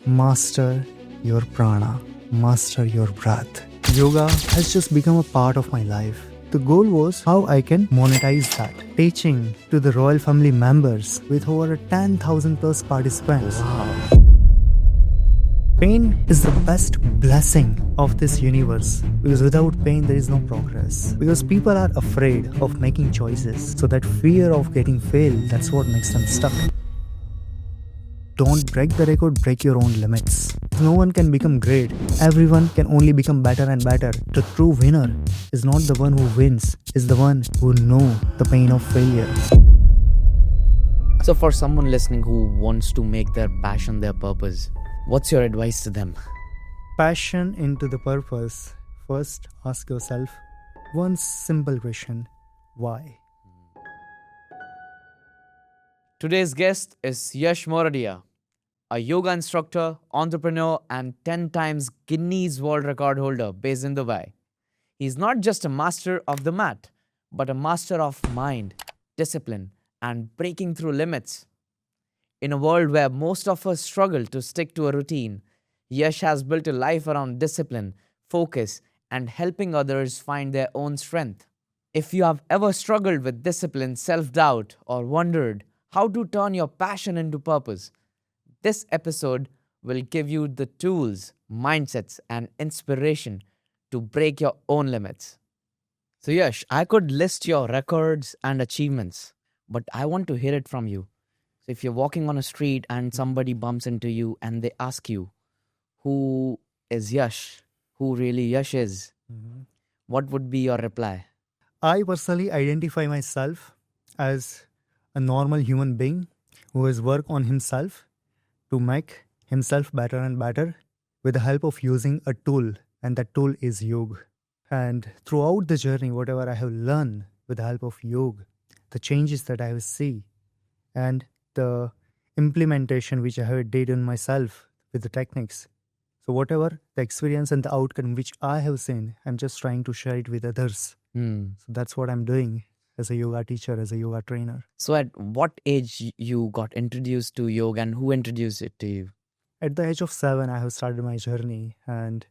master your prana, master your breath. Yoga has just become a part of my life. The goal was how I can monetize that. Teaching to the royal family members with over 10,000 plus participants. Wow. Pain is the best blessing of this universe because without pain there is no progress. Because people are afraid of making choices. So that fear of getting failed, that's what makes them stuck. Don't break the record, break your own limits. No one can become great. Everyone can only become better and better. The true winner is not the one who wins, is the one who knows the pain of failure. So for someone listening who wants to make their passion their purpose, what's your advice to them? Passion into the purpose. First, ask yourself one simple question. Why? Today's guest is YashMuradiya, a yoga instructor, entrepreneur, and 10 times Guinness World Record holder based in Dubai. He's not just a master of the mat, but a master of mind, discipline, and breaking through limits. In a world where most of us struggle to stick to a routine, Yash has built a life around discipline, focus, and helping others find their own strength. If you have ever struggled with discipline, self-doubt, or wondered how to turn your passion into purpose, this episode will give you the tools, mindsets, and inspiration to break your own limits. So Yash, I could list your records and achievements, but I want to hear it from you. So if you're walking on a street and somebody bumps into you and they ask you, who is Yash? Who really Yash is? What would be your reply? I personally identify myself as a normal human being who has worked on himself to make himself better and better with the help of using a tool, and that tool is yoga. And throughout the journey, whatever I have learned with the help of yoga, the changes that I have seen, and the implementation which I have did on myself with the techniques. So whatever the experience and the outcome which I have seen, I'm just trying to share it with others. So that's what I'm doing as a yoga teacher, as a yoga trainer. So at what age you got introduced to yoga and who introduced it to you? At the age of 7, I have started my journey, and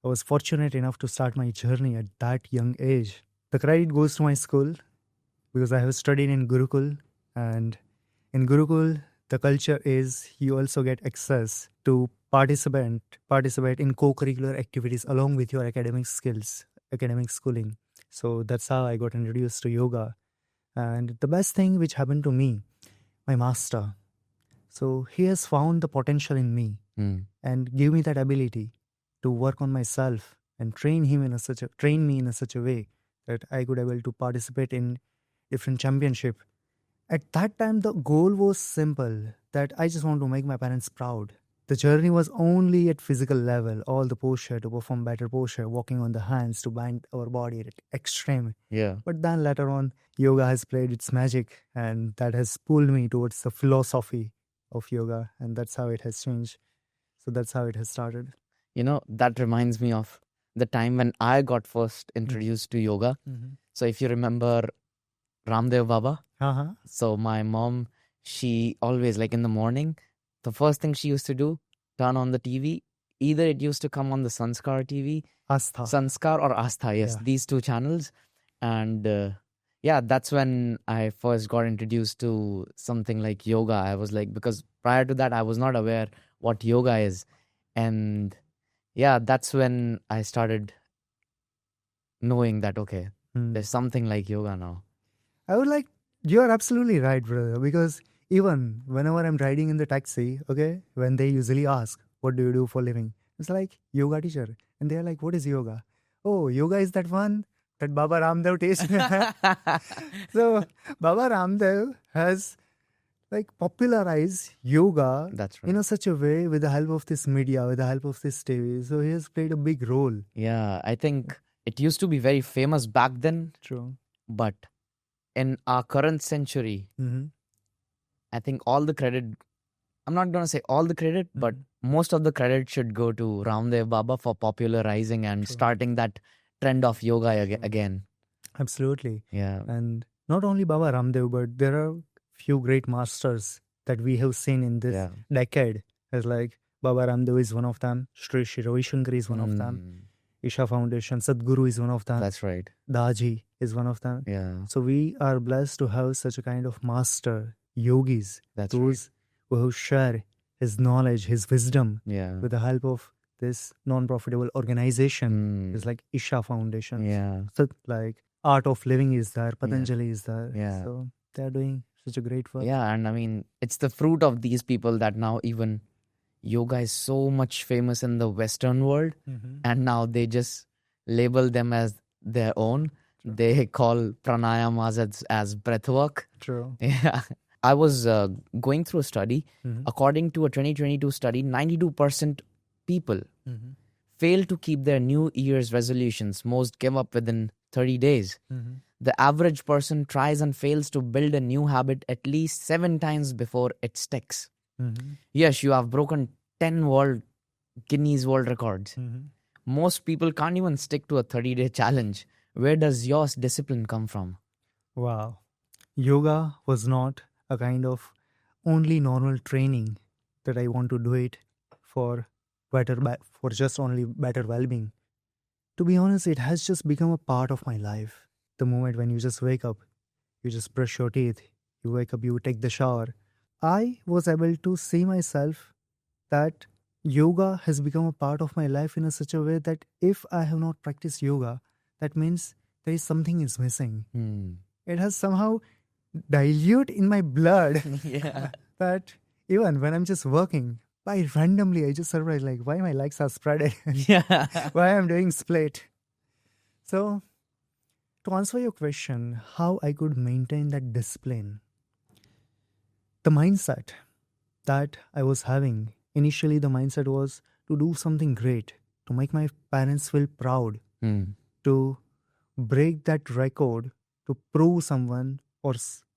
I was fortunate enough to start my journey at that young age. The credit goes to my school because I have studied in Gurukul, and in Gurukul, the culture is you also get access to participate in co-curricular activities along with your academic skills, academic schooling. So that's how I got introduced to yoga. And the best thing which happened to me, my master. So he has found the potential in me and gave me that ability to work on myself and train me in such a way that I could able to participate in different championship. At that time, the goal was simple, that I just want to make my parents proud. The journey was only at physical level, all the posture to perform better posture, walking on the hands to bind our body at extreme. Yeah. But then later on, yoga has played its magic, and that has pulled me towards the philosophy of yoga, and that's how it has changed. So that's how it has started. You know, that reminds me of the time when I got first introduced to yoga. So if you remember Ramdev Baba, so my mom, she always, like in the morning, the first thing she used to do, turn on the TV. Either it used to come on the Sanskar TV, Sanskar or Astha, yes, these two channels. And that's when I first got introduced to something like yoga. I was like, because prior to that, I was not aware what yoga is. And that's when I started knowing that, okay, there's something like yoga now. You're absolutely right, brother, because even whenever I'm riding in the taxi, okay, when they usually ask, what do you do for living? It's like, yoga teacher. And they're like, what is yoga? Oh, yoga is that one that Baba Ramdev teaches. So, Baba Ramdev has popularized yoga in such a way with the help of this media, with the help of this TV. So, he has played a big role. Yeah, I think it used to be very famous back then. True. But in our current century, I think all the credit, I'm not going to say all the credit, but most of the credit should go to Ramdev Baba for popularizing and starting that trend of yoga again. Absolutely. Yeah. And not only Baba Ramdev, but there are few great masters that we have seen in this decade, as like Baba Ramdev is one of them. Sri Sri Ravi Shankar is one of them. Mm, Isha Foundation, Sadhguru is one of them. that's right. Daji is one of them. Yeah, So we are blessed to have such a kind of master, yogis, that's right. those who share his knowledge, his wisdom Yeah. with the help of this non-profitable organization. Mm, It's like Isha Foundation. yeah. So like Art of Living is there, Patanjali is there. Yeah. So they're doing such a great work. Yeah, and I mean, it's the fruit of these people that now even yoga is so much famous in the Western world, Mhm. and now they just label them as their own. True. They call pranayamas as breath work. True. Yeah. I was going through a study. Mhm. According to a 2022 study, 92% people Mhm. fail to keep their New Year's resolutions. Most give up within 30 days. Mhm. The average person tries and fails to build a new habit at least 7 times before it sticks. Mhm. Yes, you have broken 10 Guinness World Records. Mhm. Most people can't even stick to a 30-day challenge. Where does your discipline come from? Wow. Yoga was not a kind of only normal training that I want to do it for for just only better well-being. To be honest, it has just become a part of my life. The moment when you just wake up, you just brush your teeth, you wake up, you take the shower. I was able to see myself that yoga has become a part of my life in a such a way that if I have not practiced yoga, that means there is something is missing. It has somehow dilute in my blood Yeah. that even when I'm just working, by randomly I just surprise like why my legs are spread, Yeah. why I'm doing split. So to answer your question, how I could maintain that discipline, the mindset that I was having initially, the mindset was to do something great, to make my parents feel proud, to break that record, to prove someone or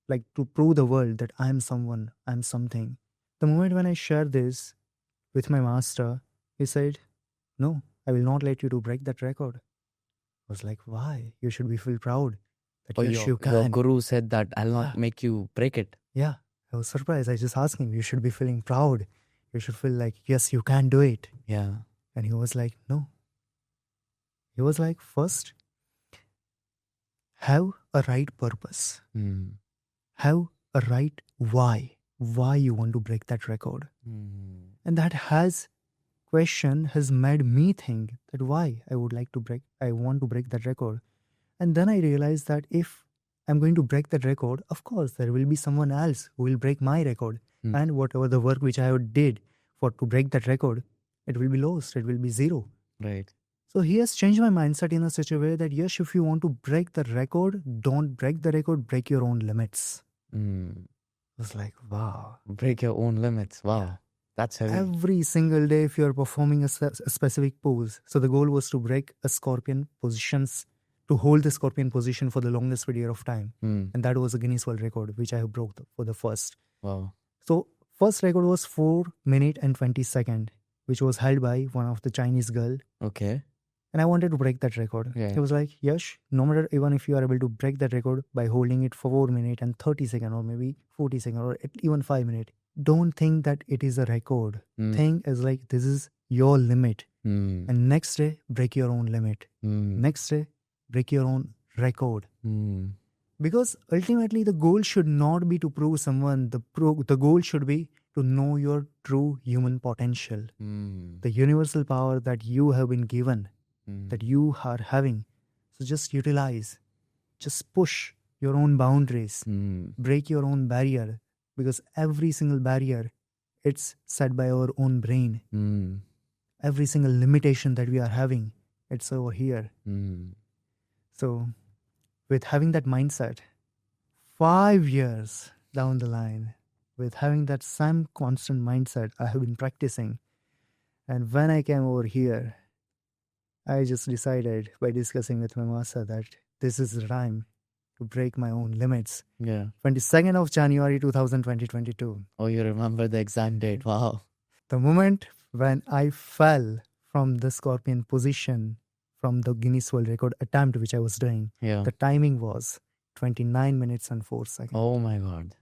like to prove the world that I am someone, I am something. The moment when I shared this with my master, he said, "No, I will not let you to break that record." I was like, "Why? You should be feel proud that Oh, yes, you your can." guru said that I'll not Yeah. make you break it. Yeah, I was surprised. I just asked him, "You should be feeling proud. You should feel like yes, you can do it." Yeah. And he was like, "No." He was like, "First, have a right purpose. Have a right why you want to break that record." And that question has made me think that why I want to break that record. And then I realized that if I'm going to break that record, of course there will be someone else who will break my record. And whatever the work which I did to break that record, it will be lost, it will be zero. Right. So he has changed my mindset in such a way that yes, if you want to break the record, don't break the record, break your own limits. I was like, wow. Break your own limits. Wow. That's heavy. Every single day, if you're performing a specific pose, so the goal was to break a scorpion positions, to hold the scorpion position for the longest period of time. And that was a Guinness World Record, which I have broke for the first. Wow. So first record was 4 minutes and 20 seconds, which was held by one of the Chinese girl. Okay. And I wanted to break that record. Yeah. He was like, Yash, no matter even if you are able to break that record by holding it for 4 minutes and 30 seconds or maybe 40 seconds or even 5 minutes, don't think that it is a record. Think as like this is your limit. And next day, break your own limit. Next day, break your own record. Because ultimately the goal should not be to prove someone. The goal should be to know your true human potential. The universal power that you have been given, that you are having. So just utilize, just push your own boundaries, break your own barrier, because every single barrier, it's set by our own brain. Every single limitation that we are having, it's over here. So with having that mindset, 5 years down the line, with having that same constant mindset I have been practicing, and when I came over here, I just decided by discussing with my master that this is the time to break my own limits. Yeah. 22nd of January 2022. Oh, you remember the exact date. Wow. The moment when I fell from the scorpion position from the Guinness World Record attempt which I was doing, Yeah. the timing was 29 minutes and 4 seconds. Oh my God.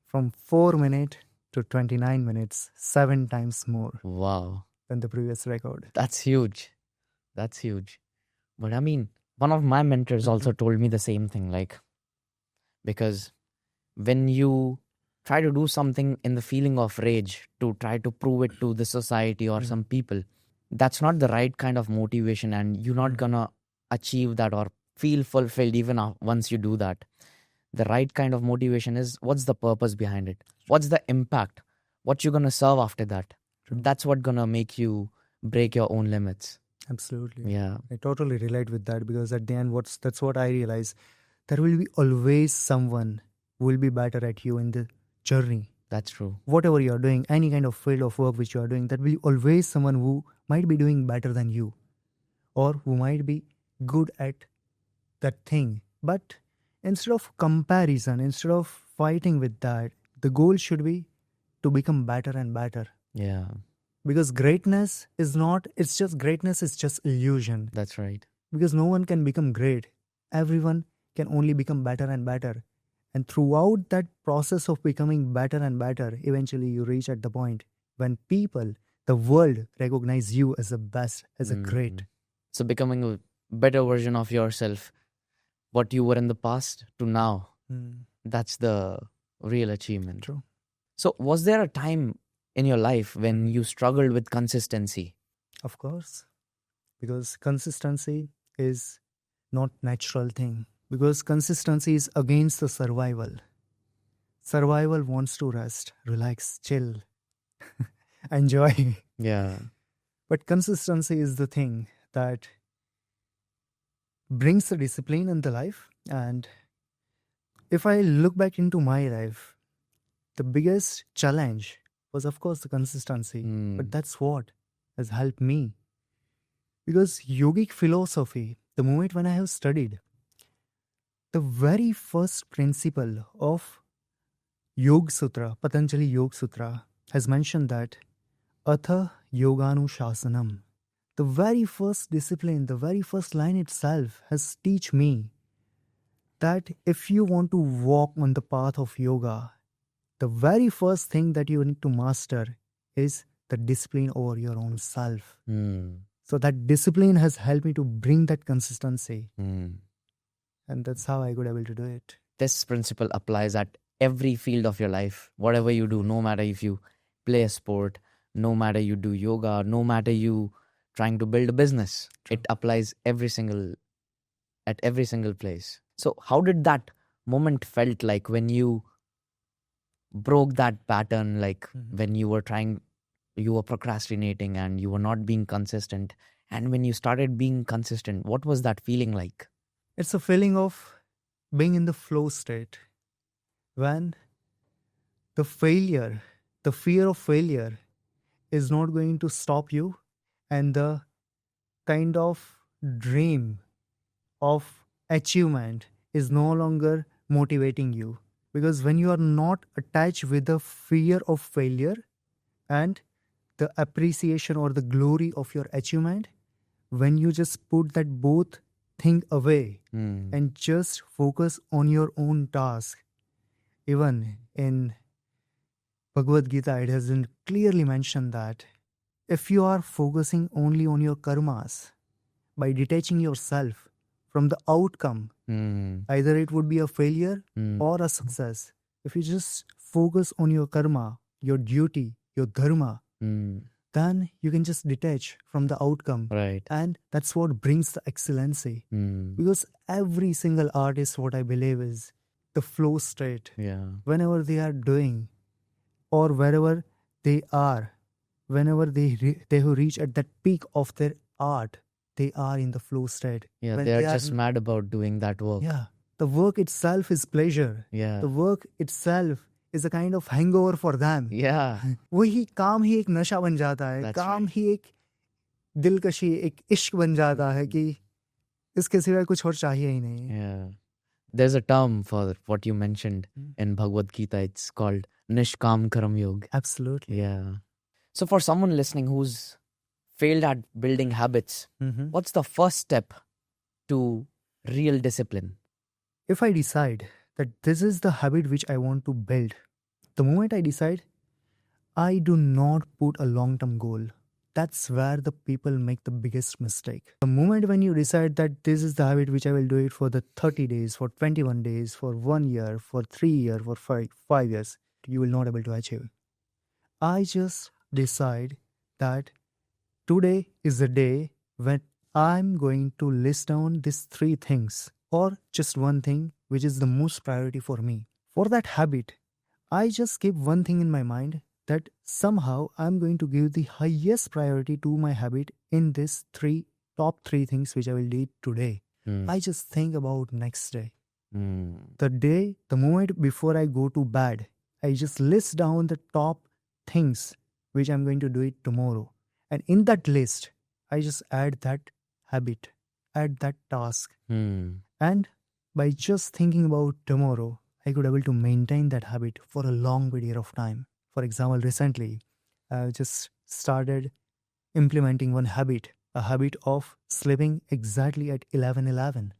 From 4 minutes to 29 minutes, 7 times more Wow. than the previous record. That's huge. That's huge. But I mean, one of my mentors also told me the same thing, like, because when you try to do something in the feeling of rage to try to prove it to the society or some people, that's not the right kind of motivation, and you're not gonna achieve that or feel fulfilled even once you do that. The right kind of motivation is, what's the purpose behind it? What's the impact? What you're gonna serve after that? That's what gonna make you break your own limits. Absolutely. Yeah. I totally relate with that, because at the end, that's what I realize. There will be always someone who will be better at you in the journey. That's true. Whatever you are doing, any kind of field of work which you are doing, there will be always someone who might be doing better than you, or who might be good at that thing. But instead of comparison, instead of fighting with that, the goal should be to become better and better. Yeah. Because greatness is just illusion. That's right. Because no one can become great. Everyone can only become better and better. And throughout that process of becoming better and better, eventually you reach at the point when people, the world, recognize you as the best, as a great. So becoming a better version of yourself, what you were in the past to now, that's the real achievement. True. So was there a time in your life when you struggled with consistency? Of course. Because consistency is not natural thing. Because consistency is against the survival. Survival wants to rest, relax, chill, enjoy. Yeah. But consistency is the thing that brings the discipline in the life. And if I look back into my life, the biggest challenge was, of course, the consistency. But that's what has helped me. Because yogic philosophy, the moment when I have studied, the very first principle of Yoga Sutra, Patanjali Yoga Sutra, has mentioned that Atha Yoganushasanam. The very first discipline, the very first line itself has teach me that if you want to walk on the path of yoga, the very first thing that you need to master is the discipline over your own self. So that discipline has helped me to bring that consistency. And that's how I could able to do it. This principle applies at every field of your life. Whatever you do, no matter if you play a sport, no matter you do yoga, no matter you trying to build a business, it applies at every single place. So how did that moment felt like when you broke that pattern, like when you were procrastinating and you were not being consistent, and when you started being consistent, what was that feeling like? It's a feeling of being in the flow state. When the fear of failure is not going to stop you, and the kind of dream of achievement is no longer motivating you. Because when you are not attached with the fear of failure and the appreciation or the glory of your achievement, when you just put that both thing away and just focus on your own task. Even in Bhagavad Gita, it has been clearly mentioned that if you are focusing only on your karmas, by detaching yourself from the outcome, either it would be a failure or a success. If you just focus on your karma, your duty, your dharma, then you can just detach from the outcome. Right. And that's what brings the excellency. Because every single artist, what I believe is the flow state. Yeah. Whenever they are doing or wherever they are, whenever they have reached at that peak of their art, they are in the flow state. Yeah, When they are just mad about doing that work. Yeah. The work itself is pleasure. Yeah. The work itself is a kind of hangover for them. Yeah. वही काम ही एक नशा बन जाता है. That's काम right. ही एक दिलकशी, एक इश्क बन जाता है कि इसके सिवा कुछ और चाहिए ही नहीं. Yeah. There's a term for what you mentioned in Bhagavad Gita. It's called Nishkam Karam Yoga. Absolutely. Yeah. So for someone listening who's failed at building habits, what's the first step to real discipline? If I decide that this is the habit which I want to build, the moment I decide, I do not put a long term goal. That's where the people make the biggest mistake. The moment when you decide that this is the habit which I will do it for the 30 days, for 21 days, for 1 year, for 3 years, for 5 years, you will not able to achieve. I just decide that today is the day when I'm going to list down these three things or just one thing which is the most priority for me. For that habit, I just keep one thing in my mind that somehow I'm going to give the highest priority to my habit in this top three things which I will do today. I just think about next day. The moment before I go to bed, I just list down the top things which I'm going to do it tomorrow. And in that list, I just add that habit, add that task. And by just thinking about tomorrow, I could able to maintain that habit for a long period of time. For example, recently, I just started implementing one habit, a habit of sleeping exactly at 11:11.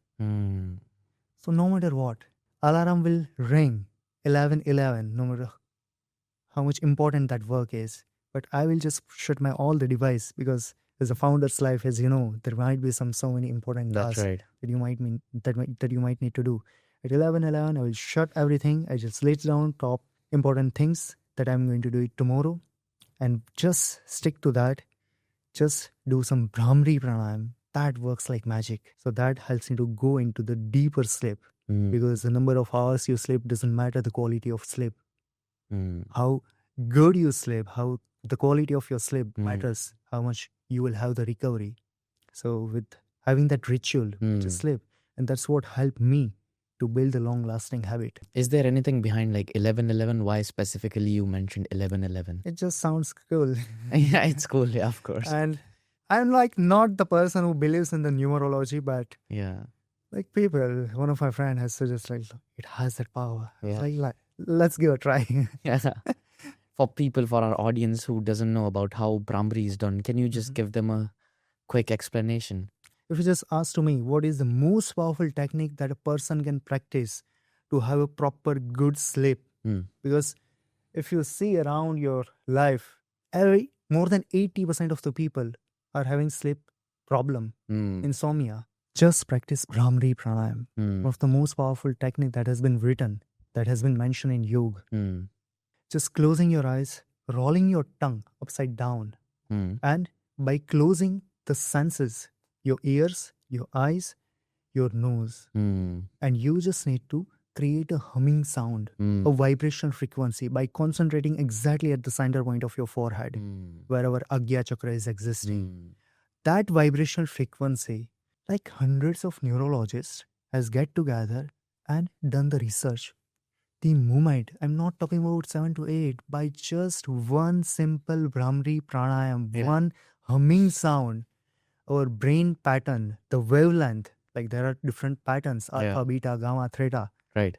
So no matter what, alarm will ring 11:11, no matter how much important that work is. But I will just shut my all the device because as a founder's life, as you know, there might be so many important tasks that you might that you might need to do. At 11:11, I will shut everything. I just list down top important things that I'm going to do it tomorrow, and just stick to that. Just do some Brahmari pranayam. That works like magic. So that helps you to go into the deeper sleep because the number of hours you sleep doesn't matter the quality of sleep. How good you sleep, how the quality of your sleep matters, how much you will have the recovery. So with having that ritual to sleep, and that's what helped me to build a long-lasting habit. Is there anything behind like 11:11? Why specifically you mentioned 11:11? It just sounds cool. Yeah, it's cool. Yeah, of course. And I'm like not the person who believes in the numerology, but Yeah. like people, one of my friends has suggested like, it has that power. Yeah. Like, let's give a try. Yeah. For people, for our audience who doesn't know about how Brahmari is done, can you just give them a quick explanation? If you just ask to me, what is the most powerful technique that a person can practice to have a proper good sleep? Because if you see around your life, more than 80% of the people are having sleep problem, insomnia. Just practice Brahmari pranayam. One of the most powerful technique that has been written, that has been mentioned in yoga. Just closing your eyes, rolling your tongue upside down, and by closing the senses, your ears, your eyes, your nose, and you just need to create a humming sound, a vibrational frequency by concentrating exactly at the center point of your forehead, wherever Agya Chakra is existing. That vibrational frequency, like hundreds of neurologists has get together and done the research. The moment, I'm not talking about 7 to 8, by just one simple Brahmari pranayam, one humming sound, our brain pattern, the wavelength, like there are different patterns, alpha, beta, gamma, theta. Right.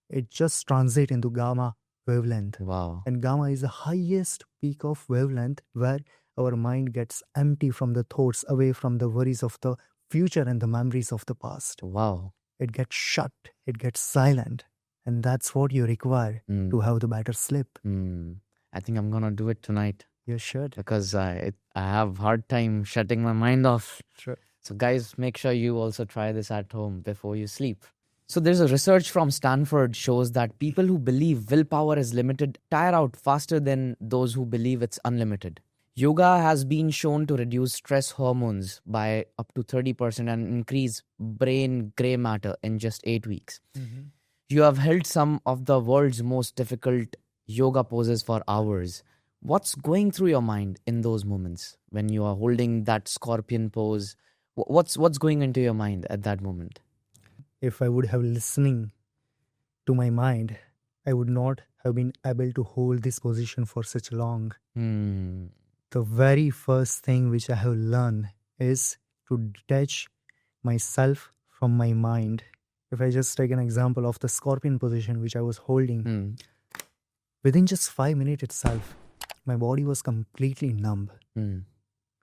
It just translates into gamma wavelength. Wow. And gamma is the highest peak of wavelength where our mind gets empty from the thoughts, away from the worries of the future and the memories of the past. Wow. It gets shut, it gets silent. And that's what you require to have the better sleep. I think I'm going to do it tonight. You should. Because I have hard time shutting my mind off. Sure. So guys, make sure you also try this at home before you sleep. So there's a research from Stanford shows that people who believe willpower is limited tire out faster than those who believe it's unlimited. Yoga has been shown to reduce stress hormones by up to 30% and increase brain gray matter in just 8 weeks. You have held some of the world's most difficult yoga poses for hours. What's going through your mind in those moments when you are holding that scorpion pose? What's going into your mind at that moment? If I would have listening to my mind, I would not have been able to hold this position for such long. The very first thing which I have learned is to detach myself from my mind. If I just take an example of the scorpion position which I was holding, within just 5 minutes itself, my body was completely numb.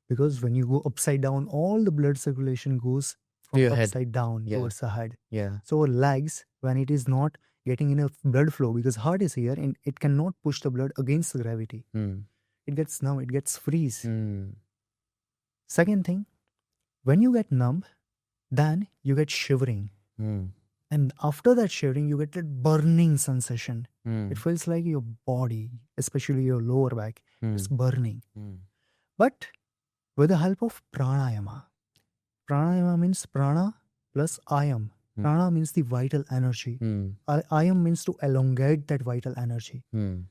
Because when you go upside down, all the blood circulation goes from your upside head. down towards the head. Yeah. So our legs, when it is not getting enough blood flow, because heart is here and it cannot push the blood against the gravity. it gets numb, it gets freeze. Mm. Second thing, when you get numb, then you get shivering. Mm. And after that shivering, you get that burning sensation. Mm. It feels like your body, especially your lower back, is burning. Mm. But with the help of pranayama, pranayama means prana plus ayam. Prana means the vital energy. Mm. Ayam means to elongate that vital energy. Mm.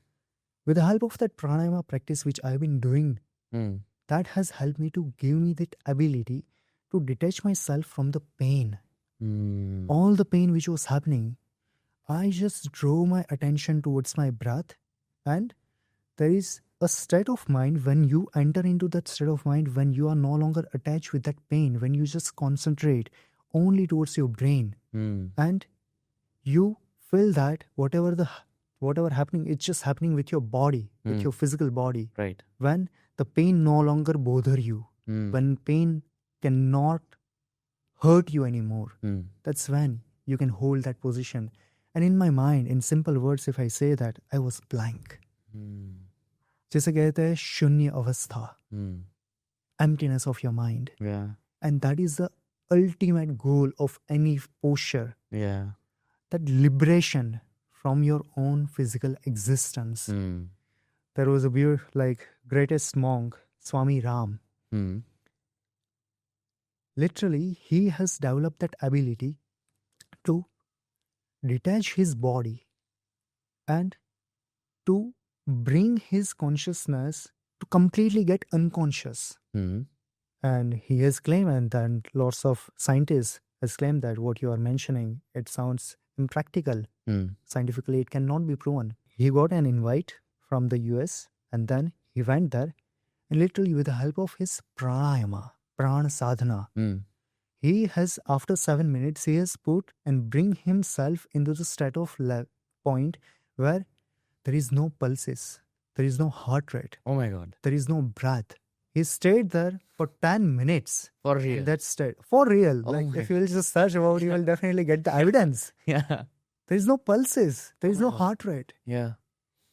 With the help of that pranayama practice, which I've been doing, Mm. that has helped me to give me that ability to detach myself from the pain. Mm. All the pain which was happening, I just drove my attention towards my breath, and there is a state of mind when you enter into that state of mind when you are no longer attached with that pain, when you just concentrate only towards your brain, Mm. and you feel that whatever happening, it's just happening with your body, with your physical body. Right. When the pain no longer bother you, when pain cannot hurt you anymore, that's when you can hold that position. And in my mind, in simple words, if I say that, I was blank. जैसे कहते हैं शून्य अवस्था, emptiness of your mind. Yeah. And that is the ultimate goal of any posture. Yeah. That liberation from your own physical existence. There was a greatest monk, Swami Ram. Literally, he has developed that ability to detach his body and to bring his consciousness to completely get unconscious. And he has claimed, and then lots of scientists has claimed that what you are mentioning, it sounds impractical. Scientifically, it cannot be proven. He got an invite from the US, and then he went there, and literally with the help of his pranayama, prana sadhana, he has, after 7 minutes, he has put and bring himself into the state of point where there is no pulses, there is no heart rate, Oh my God. there is no breath. He stayed there for 10 minutes. For real. In that state. For real. Oh my. If you will just search about it, you will definitely get the evidence. Yeah. There is no pulses. There is my no God. heart rate. Yeah.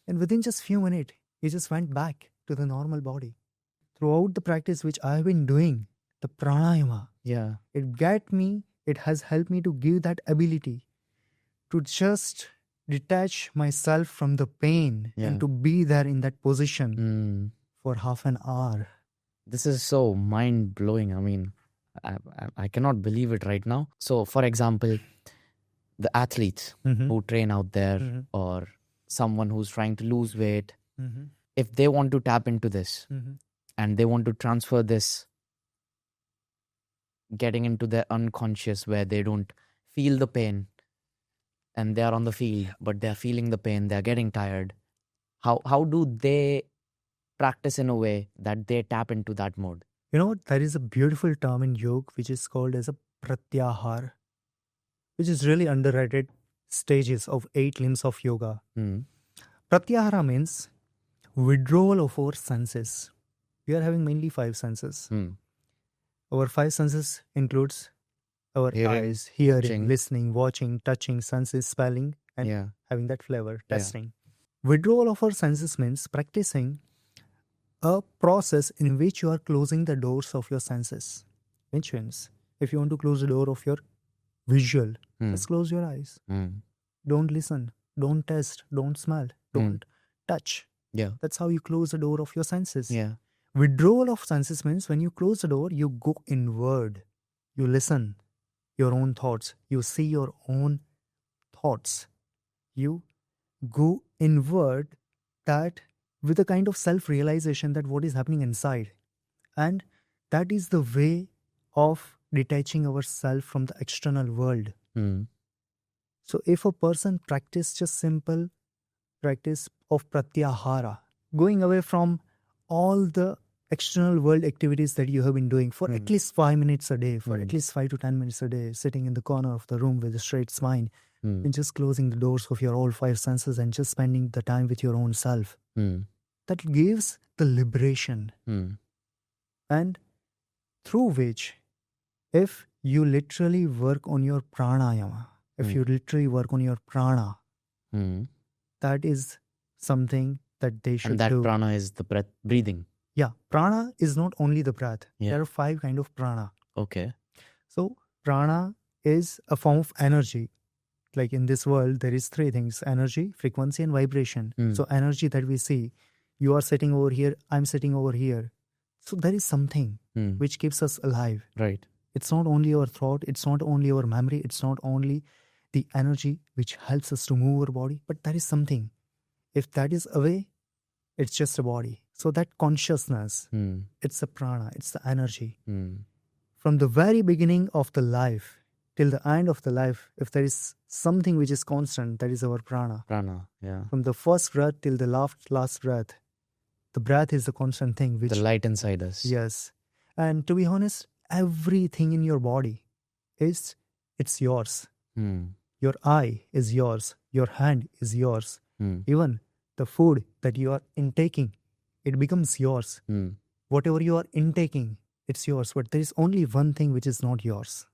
And within just few minutes, he just went back to the normal body. Throughout the practice which I have been doing, the pranayama, Yeah. it has helped me to give that ability to just detach myself from the pain Yeah. and to be there in that position for half an hour. This is so mind blowing. I mean, I cannot believe it right now. So, for example, the athletes who train out there or someone who's trying to lose weight, if they want to tap into this and they want to transfer this, getting into their unconscious where they don't feel the pain and they are on the field, but they're feeling the pain, they're getting tired. How do they practice in a way that they tap into that mode? You know, there is a beautiful term in yoga which is called as a pratyahar, which is really underrated stages of 8 limbs of yoga. Pratyahara means withdrawal of our senses. We are having mainly 5 senses. Our 5 senses includes our Hearing, eyes, hearing, touching. listening, watching, touching, senses, smelling, and Yeah. having that flavor, Yeah. tasting. Withdrawal of our senses means practicing a process in which you are closing the doors of your senses. Which means, if you want to close the door of your visual, just close your eyes. Don't listen, don't taste, don't smell, don't touch. Yeah. That's how you close the door of your senses. Yeah. Withdrawal of senses means when you close the door, you go inward. You listen your own thoughts. You see your own thoughts. You go inward, that with a kind of self-realization that what is happening inside. And that is the way of detaching ourselves from the external world. So if a person practice just simple practice of pratyahara, going away from all the external world activities that you have been doing for at least 5 minutes a day, for at least 5 to 10 minutes a day, sitting in the corner of the room with a straight spine, and just closing the doors of your all 5 senses and just spending the time with your own self. That gives the liberation. And through which, if you literally work on your pranayama, if you literally work on your prana, that is something that they And should that do. prana is the breath, breathing. Yeah, prana is not only the breath. Yeah. There are 5 kind of prana. Okay. So prana is a form of energy. Like in this world, there is 3 things: energy, frequency, and vibration. Hmm. So energy that we see, you are sitting over here, I'm sitting over here. So there is something Hmm. which keeps us alive. Right. It's not only our thought, it's not only our memory, it's not only the energy which helps us to move our body, but there is something. If that is away, it's just a body. So that consciousness, Hmm. it's the prana, it's the energy. Hmm. From the very beginning of the life till the end of the life, if there is something which is constant, that is our prana. Prana. Yeah. From the first breath till the last breath, the breath is the constant thing which... The light inside us. Yes. And to be honest, everything in your body it's yours. Hmm. Your eye is yours. Your hand is yours. Hmm. Even the food that you are intaking, it becomes yours. Hmm. Whatever you are intaking, it's yours. But there is only one thing which is not yours.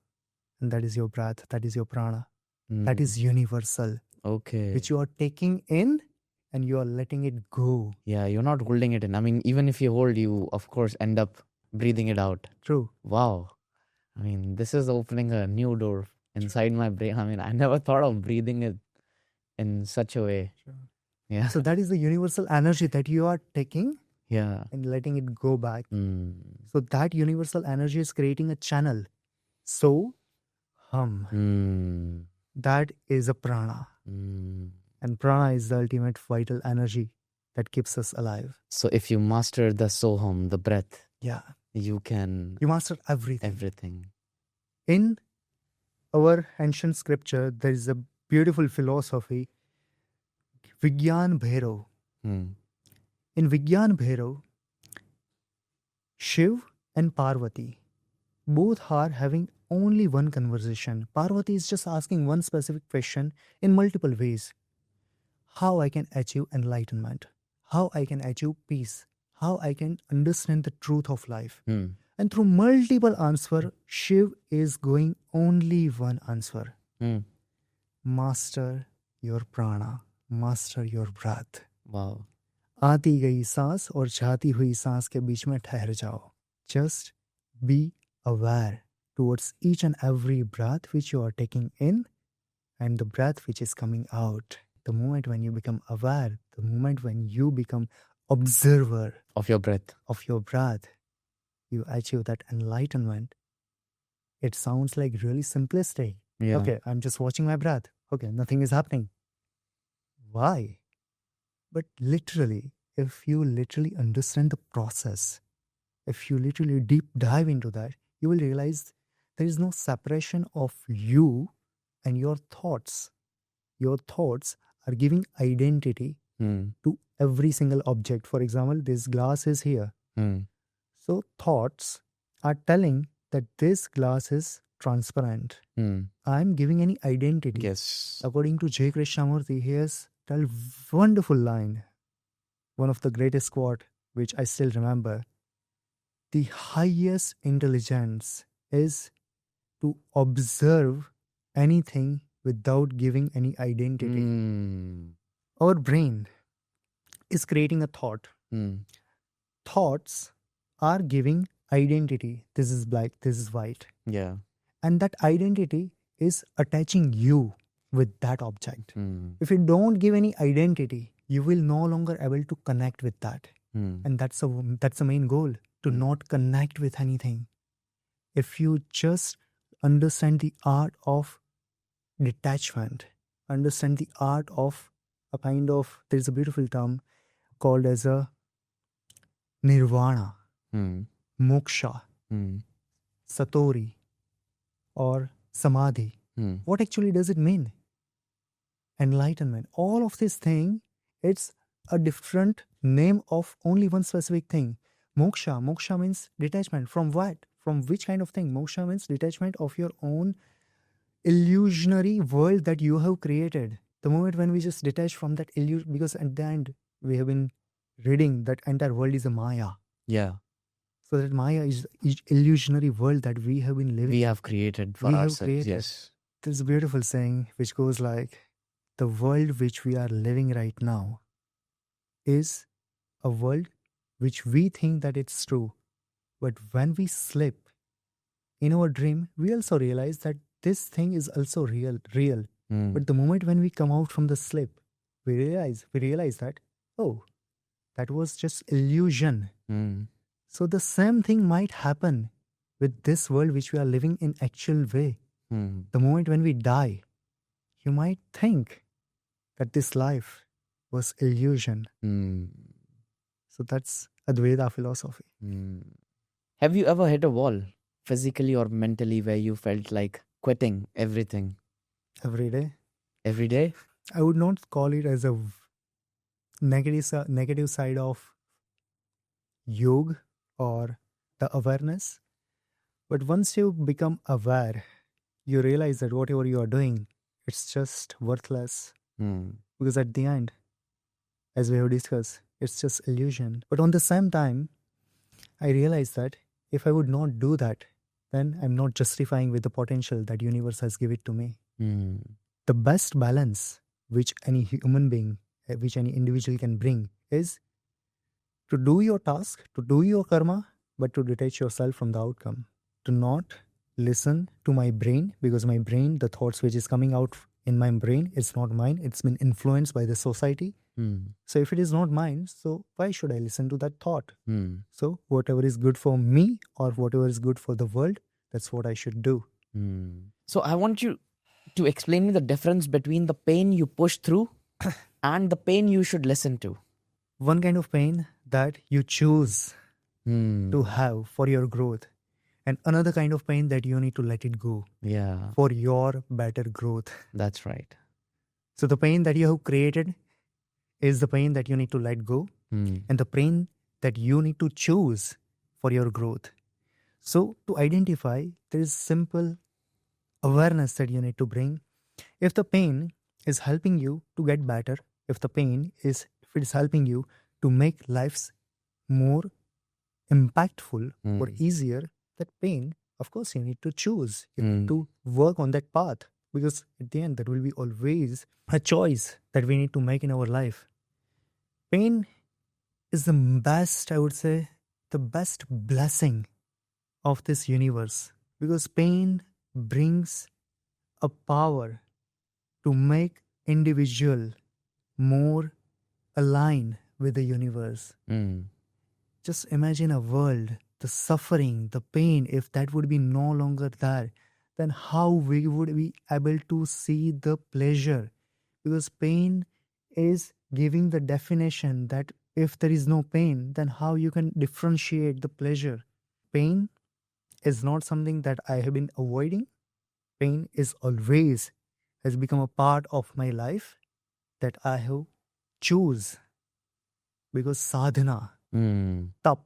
And that is your breath. That is your prana. That Hmm. is universal. Okay. Which you are taking in and you are letting it go. Yeah, you're not holding it in. I mean, even if you hold, you of course end up breathing it out. True. Wow. I mean, this is opening a new door inside my brain. I mean, I never thought of breathing it in such a way. Sure. Yeah. So that is the universal energy that you are taking Yeah. and letting it go back. Hmm. So that universal energy is creating a channel. So, Hmm. that is a prana. Hmm. And prana is the ultimate vital energy that keeps us alive. So if you master the soham, the breath, Yeah. you can You master everything. everything. In our ancient scripture, there is a beautiful philosophy, Vigyan Bhairav. Hmm. In Vigyan Bhairav, Shiv and Parvati both are having only one conversation. Parvati is just asking one specific question in multiple ways. How I can achieve enlightenment? How I can achieve peace? How I can understand the truth of life? Hmm. And through multiple answers, Shiv is going only one answer. Hmm. Master your prana. Master your breath. Wow. आती गई सांस और जाती हुई सांस के बीच में ठहर जाओ. Just be aware towards each and every breath which you are taking in and the breath which is coming out. The moment when you become aware, the moment when you become observer Of your breath. of your breath, you achieve that enlightenment. It sounds like really simplistic. Yeah. Okay, I'm just watching my breath. Okay, nothing is happening. Why? But literally, if you literally understand the process, if you literally deep dive into that, you will realize there is no separation of you and your thoughts. Your thoughts are giving identity Hmm. to every single object. For example, this glass is here. Hmm. So thoughts are telling that this glass is transparent. Hmm. I'm giving any identity. Yes. According to J. Krishnamurti, he has told wonderful line, one of the greatest quote, which I still remember. The highest intelligence is to observe anything without giving any identity. Hmm. Our brain is creating a thought. Hmm. Thoughts are giving identity. This is black, this is white. Yeah. And that identity is attaching you with that object. Hmm. If you don't give any identity, you will no longer able to connect with that. Hmm. And that's the main goal, to not connect with anything. If you just understand the art of detachment, understand the art of a kind of, there's a beautiful term called as a nirvana, Hmm. moksha, Hmm. satori, or samadhi. Hmm. What actually does it mean? Enlightenment. All of this thing, it's a different name of only one specific thing. Moksha. Moksha means detachment. From what? From which kind of thing? Moksha means detachment of your own illusionary world that you have created. The moment when we just detach from that illusion, because at the end, we have been reading that entire world is a Maya. Yeah. So that Maya is illusionary world that we have been living. We have created for We have ourselves. created. Yes. There's a beautiful saying which goes like, the world which we are living right now is a world which we think that it's true. But when we sleep in our dream, we also realize that this thing is also real. Mm. But the moment when we come out from the sleep, we realize that, oh, that was just illusion. Mm. So the same thing might happen with this world which we are living in actual way. Mm. The moment when we die, you might think that this life was illusion. Mm. So that's Advaita philosophy. Mm. Have you ever hit a wall, physically or mentally, where you felt like quitting everything Every day, every day? I would not call it as a negative side of yoga or the awareness. But once you become aware, you realize that whatever you are doing, it's just worthless. Mm. Because at the end, as we have discussed, it's just illusion. But on the same time, I realize that if I would not do that, then I'm not justifying with the potential that universe has given to me. Mm. The best balance which any human being, which any individual can bring is to do your task, to do your karma, but to detach yourself from the outcome. To not listen to my brain, because my brain, the thoughts which is coming out in my brain, it's not mine. It's been influenced by the society. Mm. So if it is not mine, so why should I listen to that thought? Mm. So whatever is good for me or whatever is good for the world, that's what I should do. Mm. So I want you to explain me the difference between the pain you push through and the pain you should listen to. One kind of pain that you choose Mm. to have for your growth, and another kind of pain that you need to let it go Yeah, for your better growth. that's right. So the pain that you have created is the pain that you need to let go, Mm. and the pain that you need to choose for your growth. So to identify, there is simple awareness that you need to bring. If the pain is helping you to get better, if it is helping you to make lives more impactful or easier, that pain, of course, you need to choose. You need to work on that path, because at the end, there will be always a choice that we need to make in our life. Pain is the best, I would say, the best blessing of this universe, because pain brings a power to make individual more aligned with the universe. Mm. Just imagine a world, the suffering, the pain, if that would be no longer there, then how we would be able to see the pleasure? Because pain is giving the definition that if there is no pain, then how you can differentiate the pleasure? Pain is not something that I have been avoiding. Pain is always has become a part of my life that I have choose, because sadhana, Mm. tap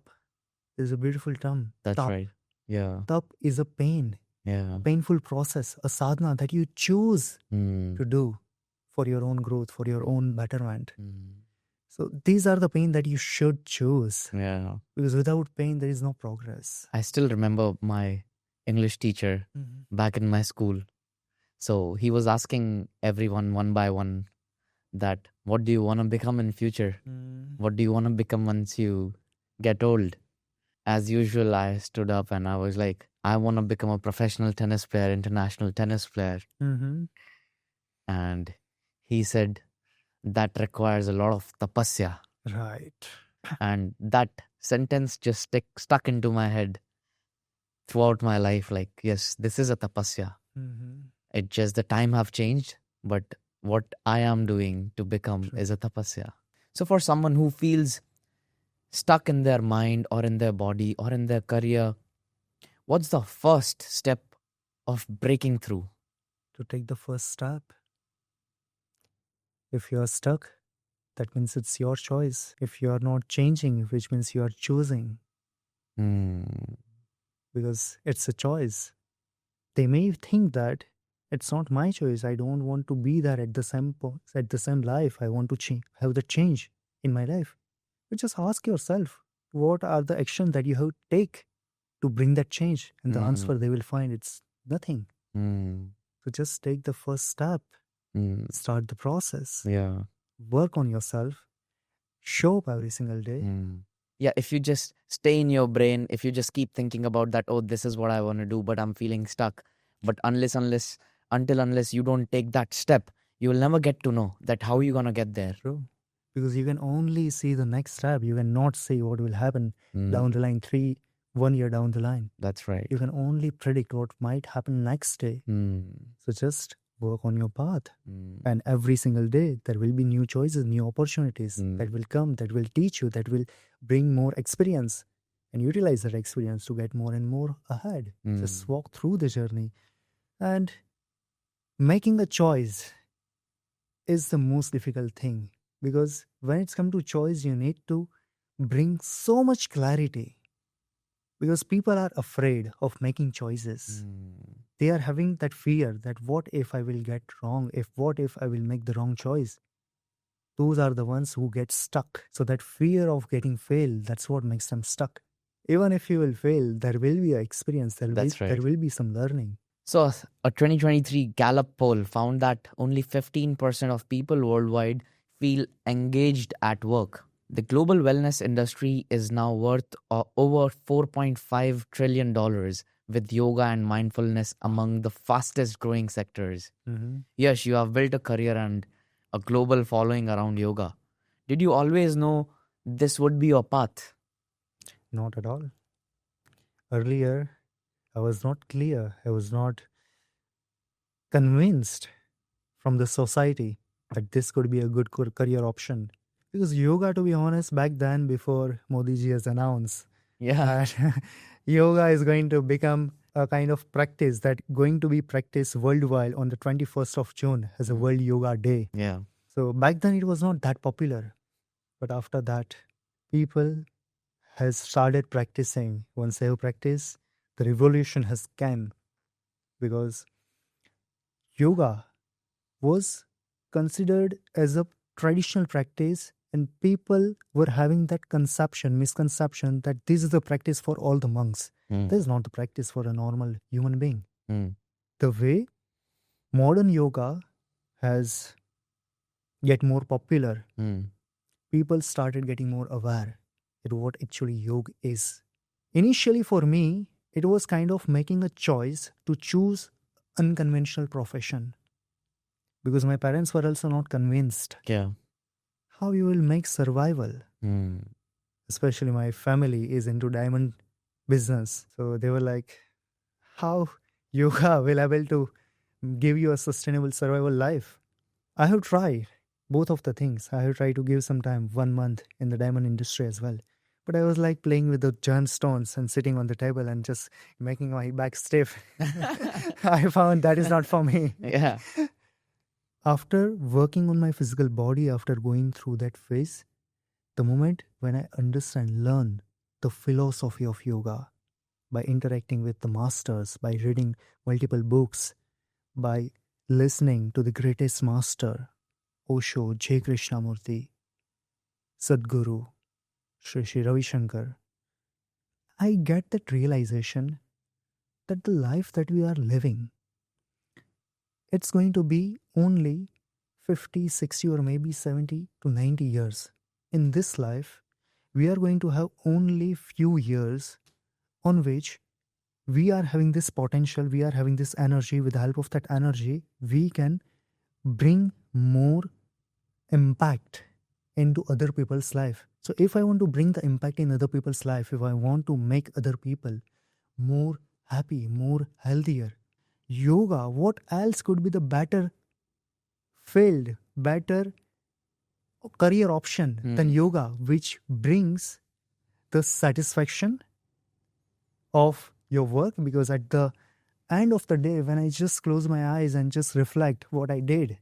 is a beautiful term. That's Tap. right. Yeah. Tap is a Yeah. painful process, a sadhana that you choose Mm. to do for your own growth, for your own betterment. Mm. So these are the pain that you should choose, Yeah. because without pain there is no progress. I still remember my English teacher back in my school. So he was asking everyone one by one that what do you want to become in future? What do you want to become once you get old? As usual, I stood up and I was like, I want to become a professional tennis player, international tennis player. Mm-hmm. And he said, that requires a lot of tapasya. Right. And that sentence just stuck into my head throughout my life. Like, yes, this is a tapasya. Mm-hmm. It's just the time have changed, but what I am doing to become True. is a tapasya. So for someone who feels stuck in their mind or in their body or in their career, what's the first step of breaking through? To take the first step. If you are stuck, that means it's your choice. If you are not changing, which means you are choosing, Mm. because it's a choice. They may think that it's not my choice. I don't want to be there at the same life. I want to have the change in my life. But just ask yourself, what are the actions that you have to take to bring that change? And the answer they will find, it's nothing. Mm. So just take the first step, Mm. start the process, Yeah. work on yourself, show up every single day. Yeah, if you just stay in your brain, if you just keep thinking about that, oh, this is what I want to do, but I'm feeling stuck. But unless you don't take that step, you will never get to know that how you're gonna get there. True. Because you can only see the next step. You cannot see what will happen down the line, 1 year down the line. That's right. You can only predict what might happen next day. So just work on your path. And every single day, there will be new choices, new opportunities that will come, that will teach you, that will bring more experience, and utilize that experience to get more and more ahead. Just walk through the journey. And making a choice is the most difficult thing, because when it's come to choice, you need to bring so much clarity, because people are afraid of making choices. They are having that fear that what if I will get wrong, what if I will make the wrong choice. Those are the ones who get stuck. So that fear of getting failed, that's what makes them stuck. Even if you will fail, there will be an experience, there will be some learning. So a 2023 Gallup poll found that only 15% of people worldwide feel engaged at work. The global wellness industry is now worth over $4.5 trillion, with yoga and mindfulness among the fastest growing sectors. Yes, you have built a career and a global following around yoga. Did you always know this would be your path? Not at all. Earlier, I was not clear. I was not convinced from the society that this could be a good career option. Because yoga, to be honest, back then, before Modi ji has announced that yoga is going to become a kind of practice that going to be practiced worldwide on the 21st of June as a World Yoga Day. Yeah. So back then it was not that popular. But after that, people has started practicing. Once they have practiced, the revolution has come, because yoga was considered as a traditional practice, and people were having that misconception that this is the practice for all the monks. This is not the practice for a normal human being. The way modern yoga has get more popular, people started getting more aware at what actually yoga is. Initially for me, it was kind of making a choice to choose unconventional profession, because my parents were also not convinced how you will make survival. Especially my family is into diamond business. So they were like, how yoga will able to give you a sustainable survival life? I have tried both of the things. I have tried to give some time, 1 month in the diamond industry as well. But I was like playing with the gemstones and sitting on the table and just making my back stiff. I found that is not for me. Yeah. After working on my physical body, after going through that phase, the moment when I learn the philosophy of yoga, by interacting with the masters, by reading multiple books, by listening to the greatest master, Osho, J. Krishnamurti, Sadhguru, Sri Ravi Shankar, I get that realization that the life that we are living, it's going to be only 50, 60 or maybe 70 to 90 years. In this life, we are going to have only few years on which we are having this potential, we are having this energy. With the help of that energy, we can bring more impact into other people's life. So if I want to bring the impact in other people's life, if I want to make other people more happy, more healthier, yoga, what else could be the better field, better career option than yoga, which brings the satisfaction of your work? Because at the end of the day, when I just close my eyes and just reflect what I did,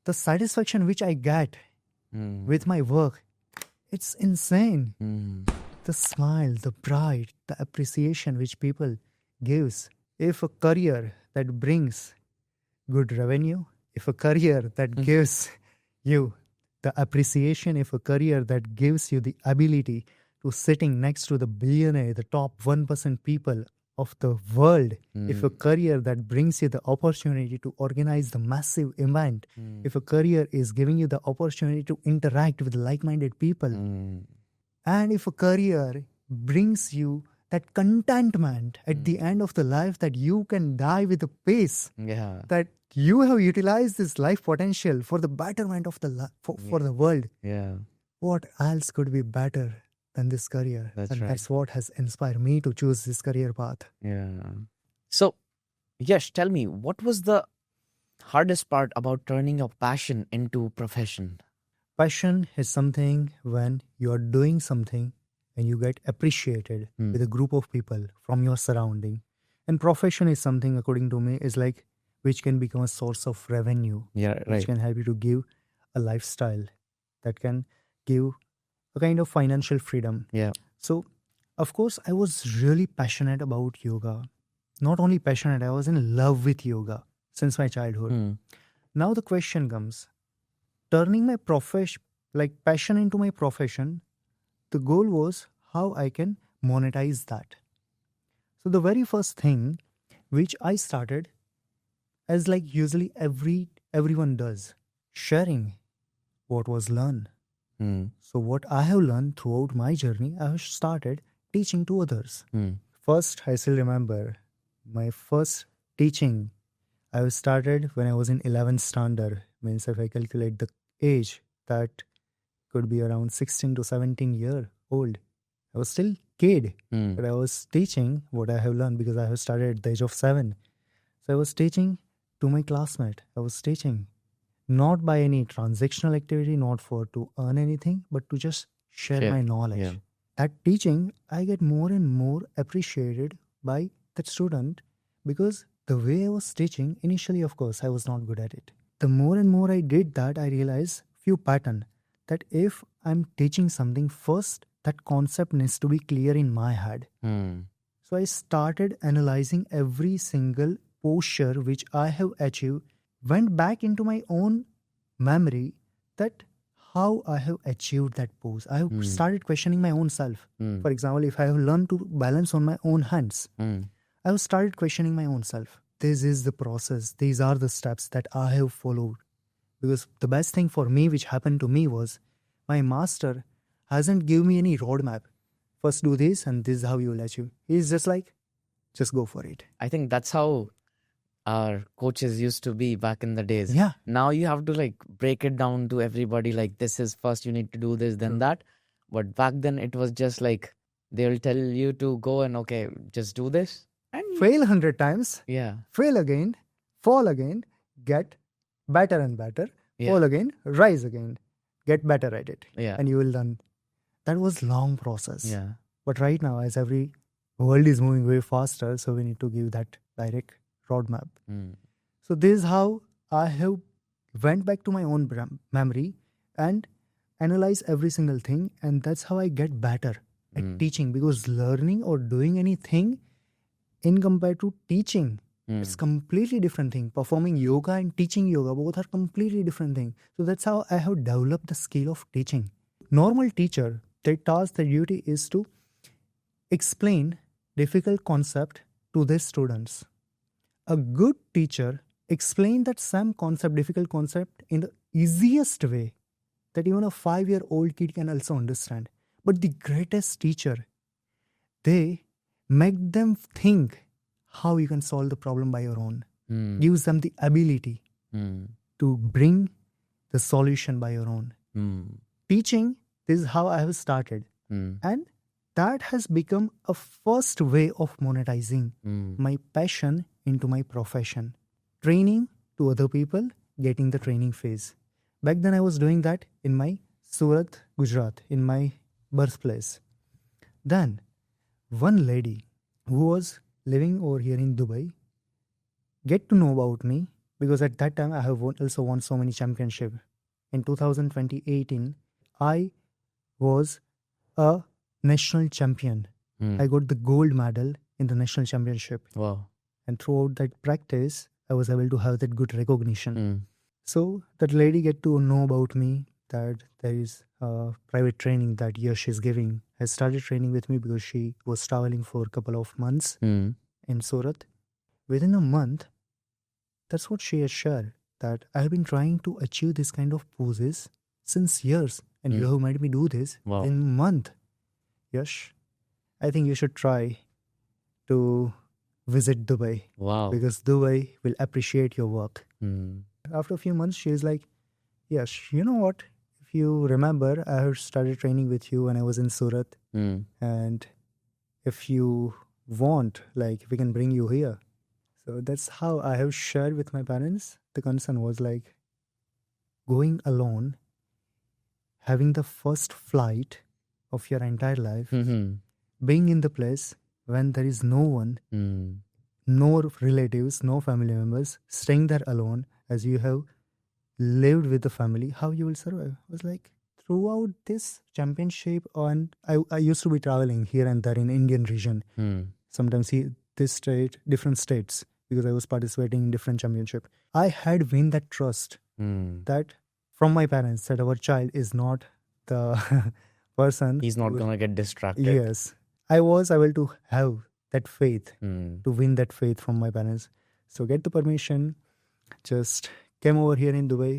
the satisfaction which I get with my work, it's insane. The smile, the pride, the appreciation which people gives. If a career that brings good revenue, if a career that gives you the appreciation, if a career that gives you the ability to sitting next to the billionaire, the top 1% people of the world, Mm. if a career that brings you the opportunity to organize the massive event, Mm. if a career is giving you the opportunity to interact with like-minded people, Mm. and if a career brings you that contentment at the end of the life, that you can die with a pace, Yeah. that you have utilized this life potential for the betterment of the for the world, Yeah. what else could be better than this career? That's And right. that's what has inspired me to choose this career path. Yeah. So, Yash, tell me, what was the hardest part about turning your passion into profession? Passion is something when you are doing something and you get appreciated with a group of people from your surrounding. And profession is something, according to me, is like which can become a source of revenue, Yeah, which right. can help you to give a lifestyle that can give a kind of financial freedom. Yeah. So, of course, I was really passionate about yoga. Not only passionate, I was in love with yoga since my childhood. Mm. Now the question comes, turning my passion into my profession, the goal was how I can monetize that. So the very first thing which I started, as like usually everyone does, sharing what was learned. Mm. So what I have learned throughout my journey, I have started teaching to others. Mm. First, I still remember my first teaching. I was started when I was in 11th standard. Means if I calculate the age, that could be around 16 to 17-year old. I was still kid, Mm. but I was teaching what I have learned because I have started at the age of 7. So I was teaching to my classmate. I was teaching not by any transactional activity, not for to earn anything, but to just share my knowledge. Yeah. That teaching, I get more and more appreciated by that student because the way I was teaching, initially, of course, I was not good at it. The more and more I did that, I realized few pattern that if I'm teaching something first, that concept needs to be clear in my head. Mm. So I started analyzing every single posture which I have achieved, went back into my own memory that how I have achieved that pose. I have started questioning my own self. For example, if I have learned to balance on my own hands, Mm. I have started questioning my own self. This is the process. These are the steps that I have followed. Because the best thing for me, which happened to me, was my master hasn't given me any roadmap. First do this and this is how you will achieve. He's just like, just go for it. I think that's how our coaches used to be back in the days. Yeah. Now you have to like break it down to everybody, like this is first you need to do this, then that. But back then it was just like they'll tell you to go and okay, just do this. And Fail 100 times, yeah. fail again, fall again, get better and better, Yeah. fall again, rise again, get better at it. Yeah. And you will learn. That was long process. Yeah. But right now, as every world is moving way faster, so we need to give that direct roadmap. Mm. So this is how I have went back to my own memory and analyze every single thing, and that's how I get better at teaching. Because learning or doing anything in compared to teaching, it's completely different thing. Performing yoga and teaching yoga, both are completely different thing. So that's how I have developed the skill of teaching. Normal teacher, their task, their duty is to explain difficult concept to their students. A good teacher explain that same concept, difficult concept, in the easiest way that even a 5-year-old kid can also understand. But the greatest teacher, they make them think how you can solve the problem by your own. Gives them the ability to bring the solution by your own. Teaching, this is how I have started. And that has become a first way of monetizing my passion into my profession. Training to other people, getting the training phase. Back then I was doing that in my Surat, Gujarat, in my birthplace. Then one lady who was living over here in Dubai get to know about me because at that time I have also won so many championships. In 2018, I was a national champion. I got the gold medal in the national championship. Wow. And throughout that practice, I was able to have that good recognition. So that lady get to know about me, that there is a private training that Yash is giving. Has started training with me because she was traveling for a couple of months. in Surat. Within a month, that's what she has shared, that I have been trying to achieve this kind of poses since years, and you have made me do this Wow. in a month. Yash, I think you should try to visit Dubai Wow. because Dubai will appreciate your work. Mm. After a few months, she is like, Yash, you know what? If you remember, I had started training with you when I was in Surat, Mm. and if you want, like, we can bring you here. So that's how I have shared with my parents. The concern was like going alone, having the first flight of your entire life, Mhm. being in the place when there is no one, Mm. no relatives, no family members, staying there alone as you have lived with the family, how you will survive? I was like, throughout this championship, I used to be traveling here and there in Indian region. Mm. Sometimes this state, different states, because I was participating in different championship. I had win that trust Mm. that from my parents that our child is not the person. He's not gonna get distracted. Yes, I was able to have that faith, Mm. to win that faith from my parents. So get the permission, just came over here in Dubai.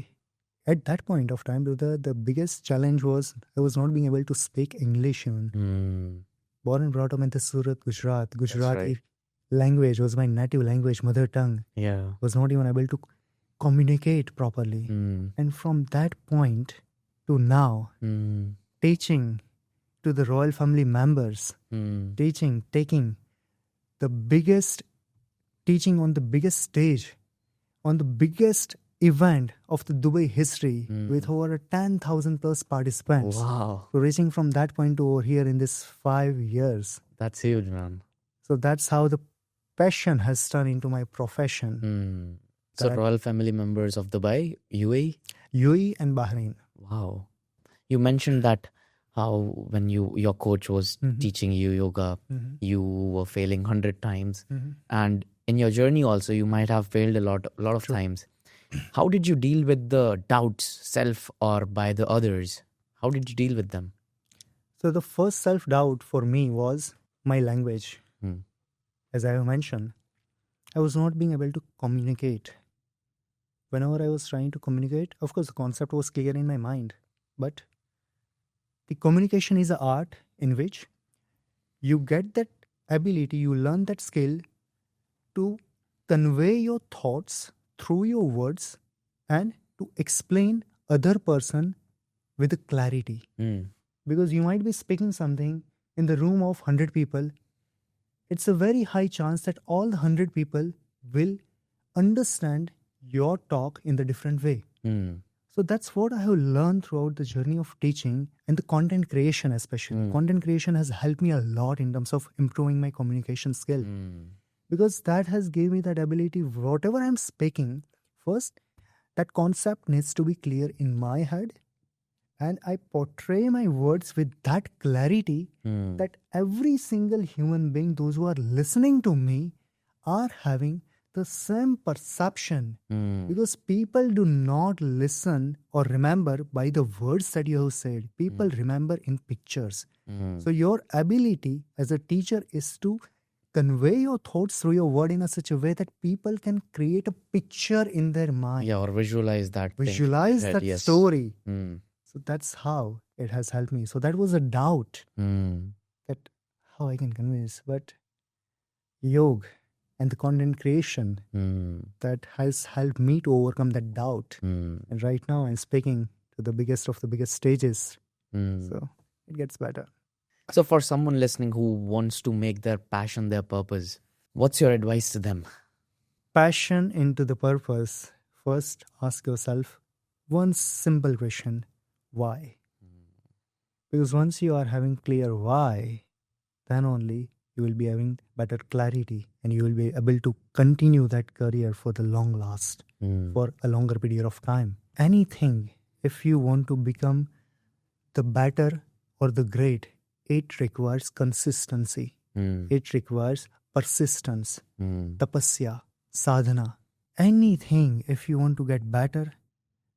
At that point of time, the biggest challenge was I was not being able to speak English even. Mm. Born and brought up in the Surat, Gujarat. Gujarati right. language was my native language, mother tongue. Yeah. Was not even able to communicate properly. Mm. And from that point to now, Mm. teaching to the royal family members, Mm. taking the biggest teaching on the biggest stage, on the biggest event of the Dubai history with over 10,000 plus participants. Wow. So reaching from that point to over here in this 5 years. That's huge, man. So that's how the passion has turned into my profession. Mm. So That- royal family members of Dubai, UAE? UAE and Bahrain. Wow. You mentioned that how when your coach was teaching you yoga, you were failing 100 times. And in your journey also, you might have failed a lot of times. How did you deal with the doubts, self or by the others? How did you deal with them? So the first self-doubt for me was my language. Hmm. As I have mentioned, I was not being able to communicate. Whenever I was trying to communicate, of course, the concept was clear in my mind. But the communication is an art in which you get that ability, you learn that skill to convey your thoughts through your words and to explain other person with clarity. Hmm. Because you might be speaking something in the room of 100 people, it's a very high chance that all the 100 people will understand your talk in the different way. Hmm. So that's what I have learned throughout the journey of teaching and the content creation especially. Content creation has helped me a lot in terms of improving my communication skill. Because that has given me that ability, whatever I'm speaking, first, that concept needs to be clear in my head. And I portray my words with that clarity that every single human being, those who are listening to me, are having the same perception. Because people do not listen or remember by the words that you have said. People remember in pictures. So your ability as a teacher is to convey your thoughts through your word in a such a way that people can create a picture in their mind. Yeah, or visualize that. Visualize thing. that Yes. story. Hmm. So that's how it has helped me. So that was a doubt Hmm. that how I can convince. But yoga and the content creation Hmm. that has helped me to overcome that doubt. Hmm. And right now I'm speaking to the biggest of the biggest stages. Hmm. So it gets better. So, for someone listening who wants to make their passion their purpose, what's your advice to them? Passion into the purpose. First, ask yourself one simple question: why? Because once you are having clear why, then only you will be having better clarity and you will be able to continue that career for the long last, for a longer period of time. Anything, if you want to become the better or the great, it requires consistency. It requires persistence, tapasya, sadhana. Anything, if you want to get better,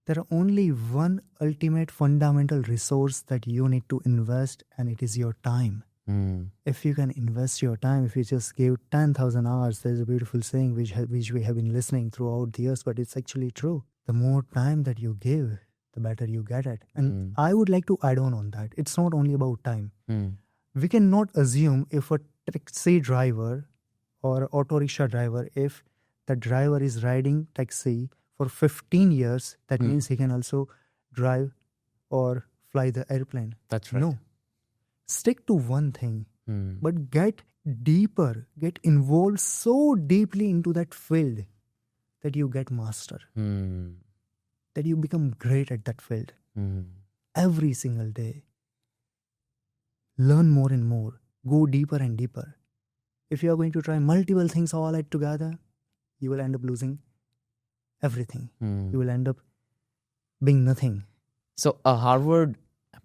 there are only one ultimate fundamental resource that you need to invest, and it is your time. Mm. If you can invest your time, if you just give 10,000 hours, there's a beautiful saying which we have been listening throughout the years, but it's actually true. The more time that you give, the better you get it. And I would like to add on that. It's not only about time. Mm. We cannot assume if a taxi driver or auto rickshaw driver, if the driver is riding taxi for 15 years, that means he can also drive or fly the airplane. That's right. No. Stick to one thing, but get deeper, get involved so deeply into that field that you get master, Mm. that you become great at that field. Every single day. Learn more and more. Go deeper and deeper. If you are going to try multiple things all at together, you will end up losing everything. You will end up being nothing. So, a Harvard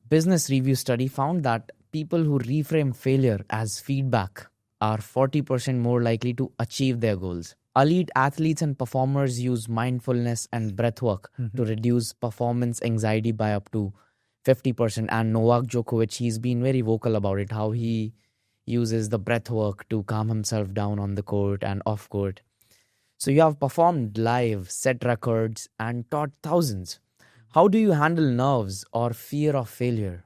Business Review study found that people who reframe failure as feedback are 40% more likely to achieve their goals. Elite athletes and performers use mindfulness and breathwork to reduce performance anxiety by up to 50%. And Novak Djokovic, he's been very vocal about it, how he uses the breathwork to calm himself down on the court and off court. So, you have performed live, set records, and taught thousands. How do you handle nerves or fear of failure?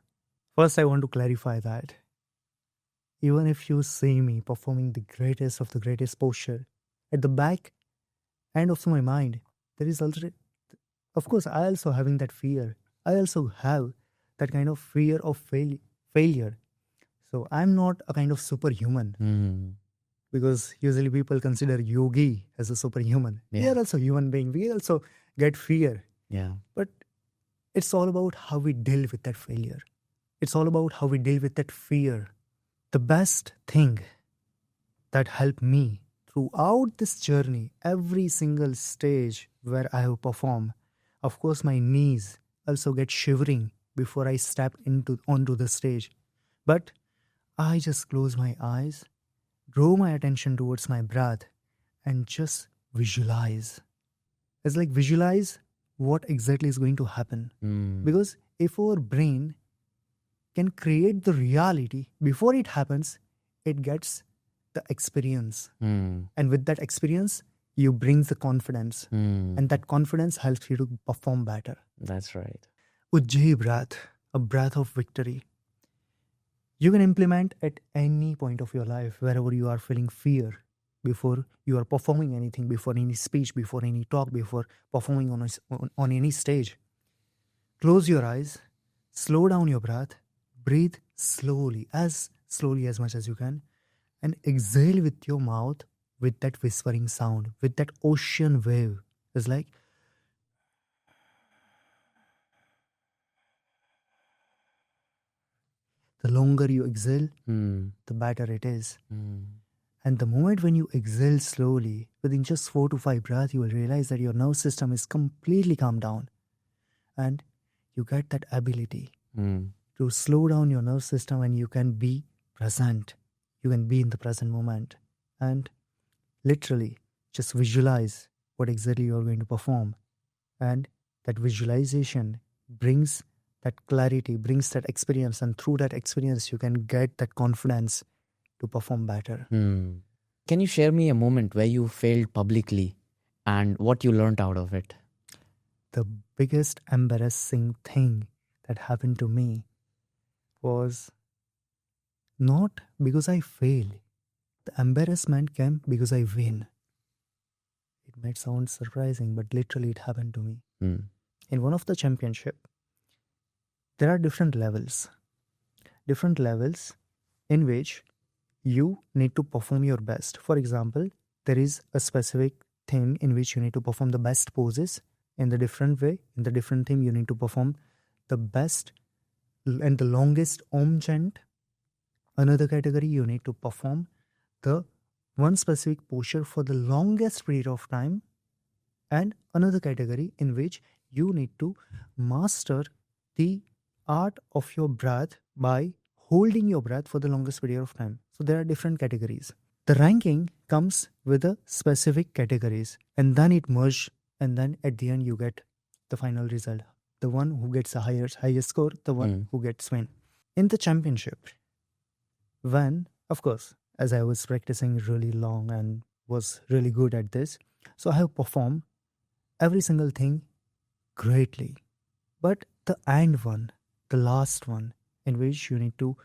First, I want to clarify that even if you see me performing the greatest of the greatest posture, at the back end of my mind, there is also, of course, I also having that fear. I also have that kind of fear of failure. So I'm not a kind of superhuman. Because usually people consider Yogi as a superhuman. We are also human being. We also get fear. Yeah. But it's all about how we deal with that failure. It's all about how we deal with that fear. The best thing that helped me throughout this journey, every single stage where I have performed, of course my knees also get shivering before I step onto the stage. But I just close my eyes, draw my attention towards my breath, and just visualize. It's like visualize what exactly is going to happen. Because if our brain can create the reality before it happens, it gets the experience. And with that experience, you bring the confidence. And that confidence helps you to perform better. That's right. Ujjayi breath, a breath of victory. You can implement at any point of your life, wherever you are feeling fear, before you are performing anything, before any speech, before any talk, before performing on any stage. Close your eyes, slow down your breath, breathe slowly as much as you can, and exhale with your mouth with that whispering sound, with that ocean wave. It's like, the longer you exhale, the better it is. And the moment when you exhale slowly, within just 4 to 5 breaths, you will realize that your nervous system is completely calmed down. And you get that ability to slow down your nervous system, and you can be present. You can be in the present moment. And literally just visualize what exactly you are going to perform. And that visualization brings that clarity, brings that experience. And through that experience, you can get that confidence to perform better. Can you share me a moment where you failed publicly and what you learned out of it? The biggest embarrassing thing that happened to me was not because I failed. The embarrassment came because I win. It might sound surprising, but literally it happened to me. In one of the championship, there are different levels in which you need to perform your best. For example, there is a specific theme in which you need to perform the best poses in the different way. In the different theme, you need to perform the best and the longest Om chant. Another category, you need to perform the one specific posture for the longest period of time. And another category in which you need to master the art of your breath by holding your breath for the longest period of time. So there are different categories. The ranking comes with the specific categories, and then it merges, and then at the end you get the final result. The one who gets the highest score, the one who gets win. In the championship, When, of course, as I was practicing really long and was really good at this, so I have performed every single thing greatly. But the end one, the last one, in which you need to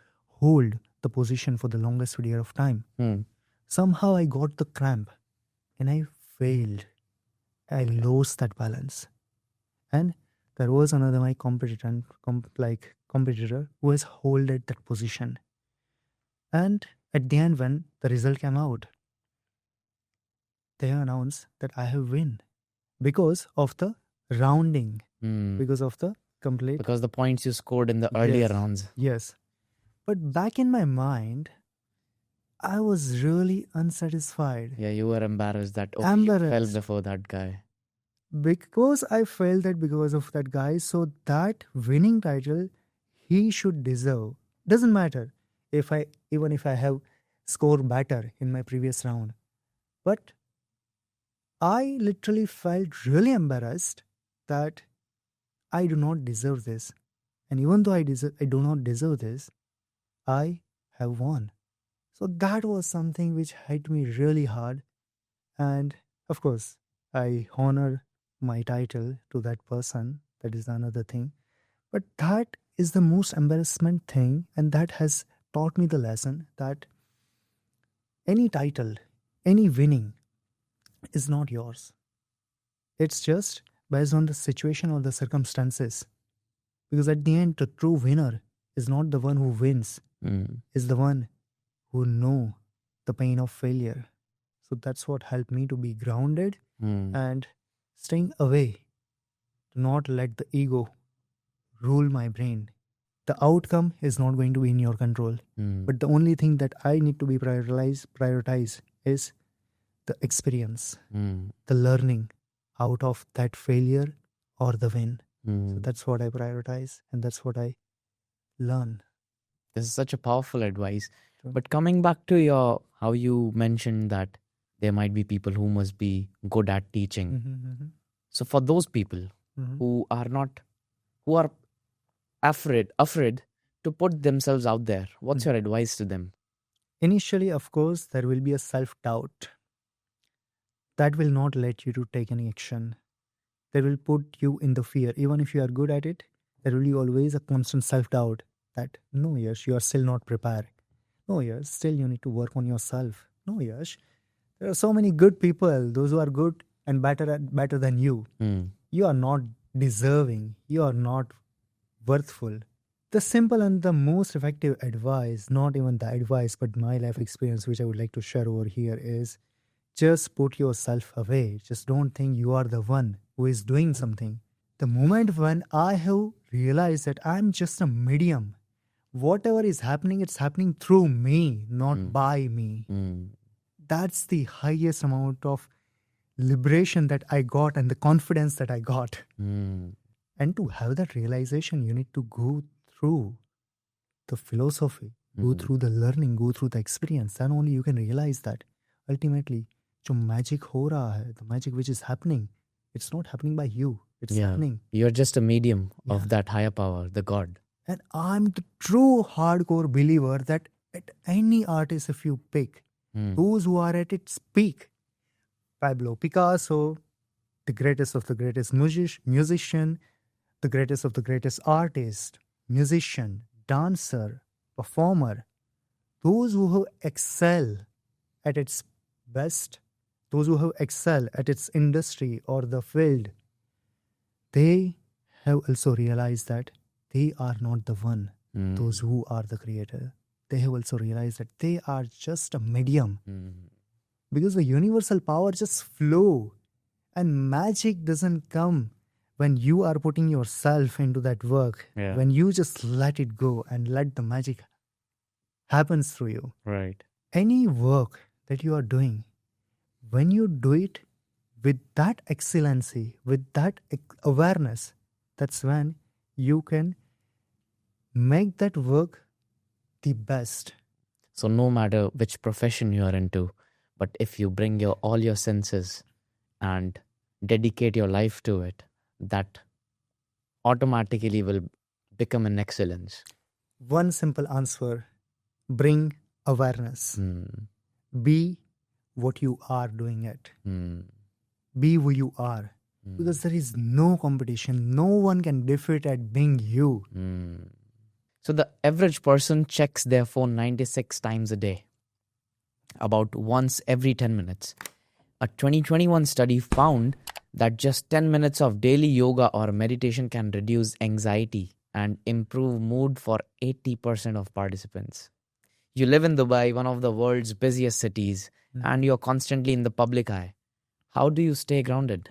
hold the position for the longest period of time, Hmm. somehow I got the cramp and I failed. I lost that balance. And there was another my competitor, competitor who has holded that position. And at the end, when the result came out, they announced that I have win because of the rounding, Hmm. because of the complete. Because the points you scored in the earlier Yes, rounds. yes. But back in my mind, I was really unsatisfied, Yeah, you were embarrassed that oh, you fell embarrassed, before that guy. because I felt that because of that guy. So that winning title, he should deserve. Doesn't matter if I even if I have scored better in my previous round, but I literally felt really embarrassed that I do not deserve this. And even though I do not deserve this, I have won. So that was something which hit me really hard. And of course, I honor my title to that person. That is another thing. But that is the most embarrassment thing. And that has taught me the lesson that any title, any winning is not yours. It's just based on the situation or the circumstances. Because at the end, the true winner is not the one who wins, Hmm. is the one who know the pain of failure. So that's what helped me to be grounded Hmm. and staying away, to not let the ego rule my brain. The outcome is not going to be in your control. Hmm. But the only thing that I need to be prioritize is the experience, Hmm. the learning out of that failure or the win. So Hmm. that's what I prioritize and that's what I learn. This is such a powerful advice. True. But coming back to your how you mentioned that there might be people who must be good at teaching. Mm-hmm, So for those people mm-hmm. who are not who are afraid to put themselves out there, what's your advice to them? Initially, of course, there will be a self doubt that will not let you to take any action. That will put you in the fear. Even if you are good at it, there will be always a constant self doubt that no, Yash, you are still not prepared. No, Yash, still you need to work on yourself. No, Yash, there are so many good people, those who are good and better than you. Hmm. You are not deserving. You are not worthful. The simple and the most effective advice, not even the advice, but my life experience, which I would like to share over here, is just put yourself away. Just don't think you are the one who is doing something. The moment when I have realized that I'm just a medium, whatever is happening, it's happening through me, not by me. Hmm. That's the highest amount of liberation that I got and the confidence that I got. Hmm. And to have that realization, you need to go through the philosophy, go through the learning, go through the experience. Then only you can realize that ultimately, जो magic हो रहा है, the magic which is happening, it's not happening by you. It's Yeah. happening. You're just a medium Yeah. of that higher power, the God. And I'm the true hardcore believer that at any artist, if you pick, Hmm. those who are at its peak, Pablo Picasso, the greatest of the greatest musician, the greatest of the greatest artist, musician, dancer, performer, those who have excel at its best, those who have excel at its industry or the field, they have also realized that they are not the one, those who are the creator. They have also realized that they are just a medium because the universal power just flow and magic doesn't come when you are putting yourself into that work, Yeah. when you just let it go and let the magic happens through you. Right. Any work that you are doing, when you do it with that excellency, with that awareness, that's when you can make that work the best. So no matter which profession you are into, but if you bring your all your senses and dedicate your life to it, that automatically will become an excellence. One simple answer: bring awareness. Mm. Be what you are doing it. Mm. Be who you are. Because there is no competition. No one can defeat at being you. Mm. So the average person checks their phone 96 times a day, about once every 10 minutes. A 2021 study found that just 10 minutes of daily yoga or meditation can reduce anxiety and improve mood for 80% of participants. You live in Dubai, one of the world's busiest cities, and you're constantly in the public eye. How do you stay grounded?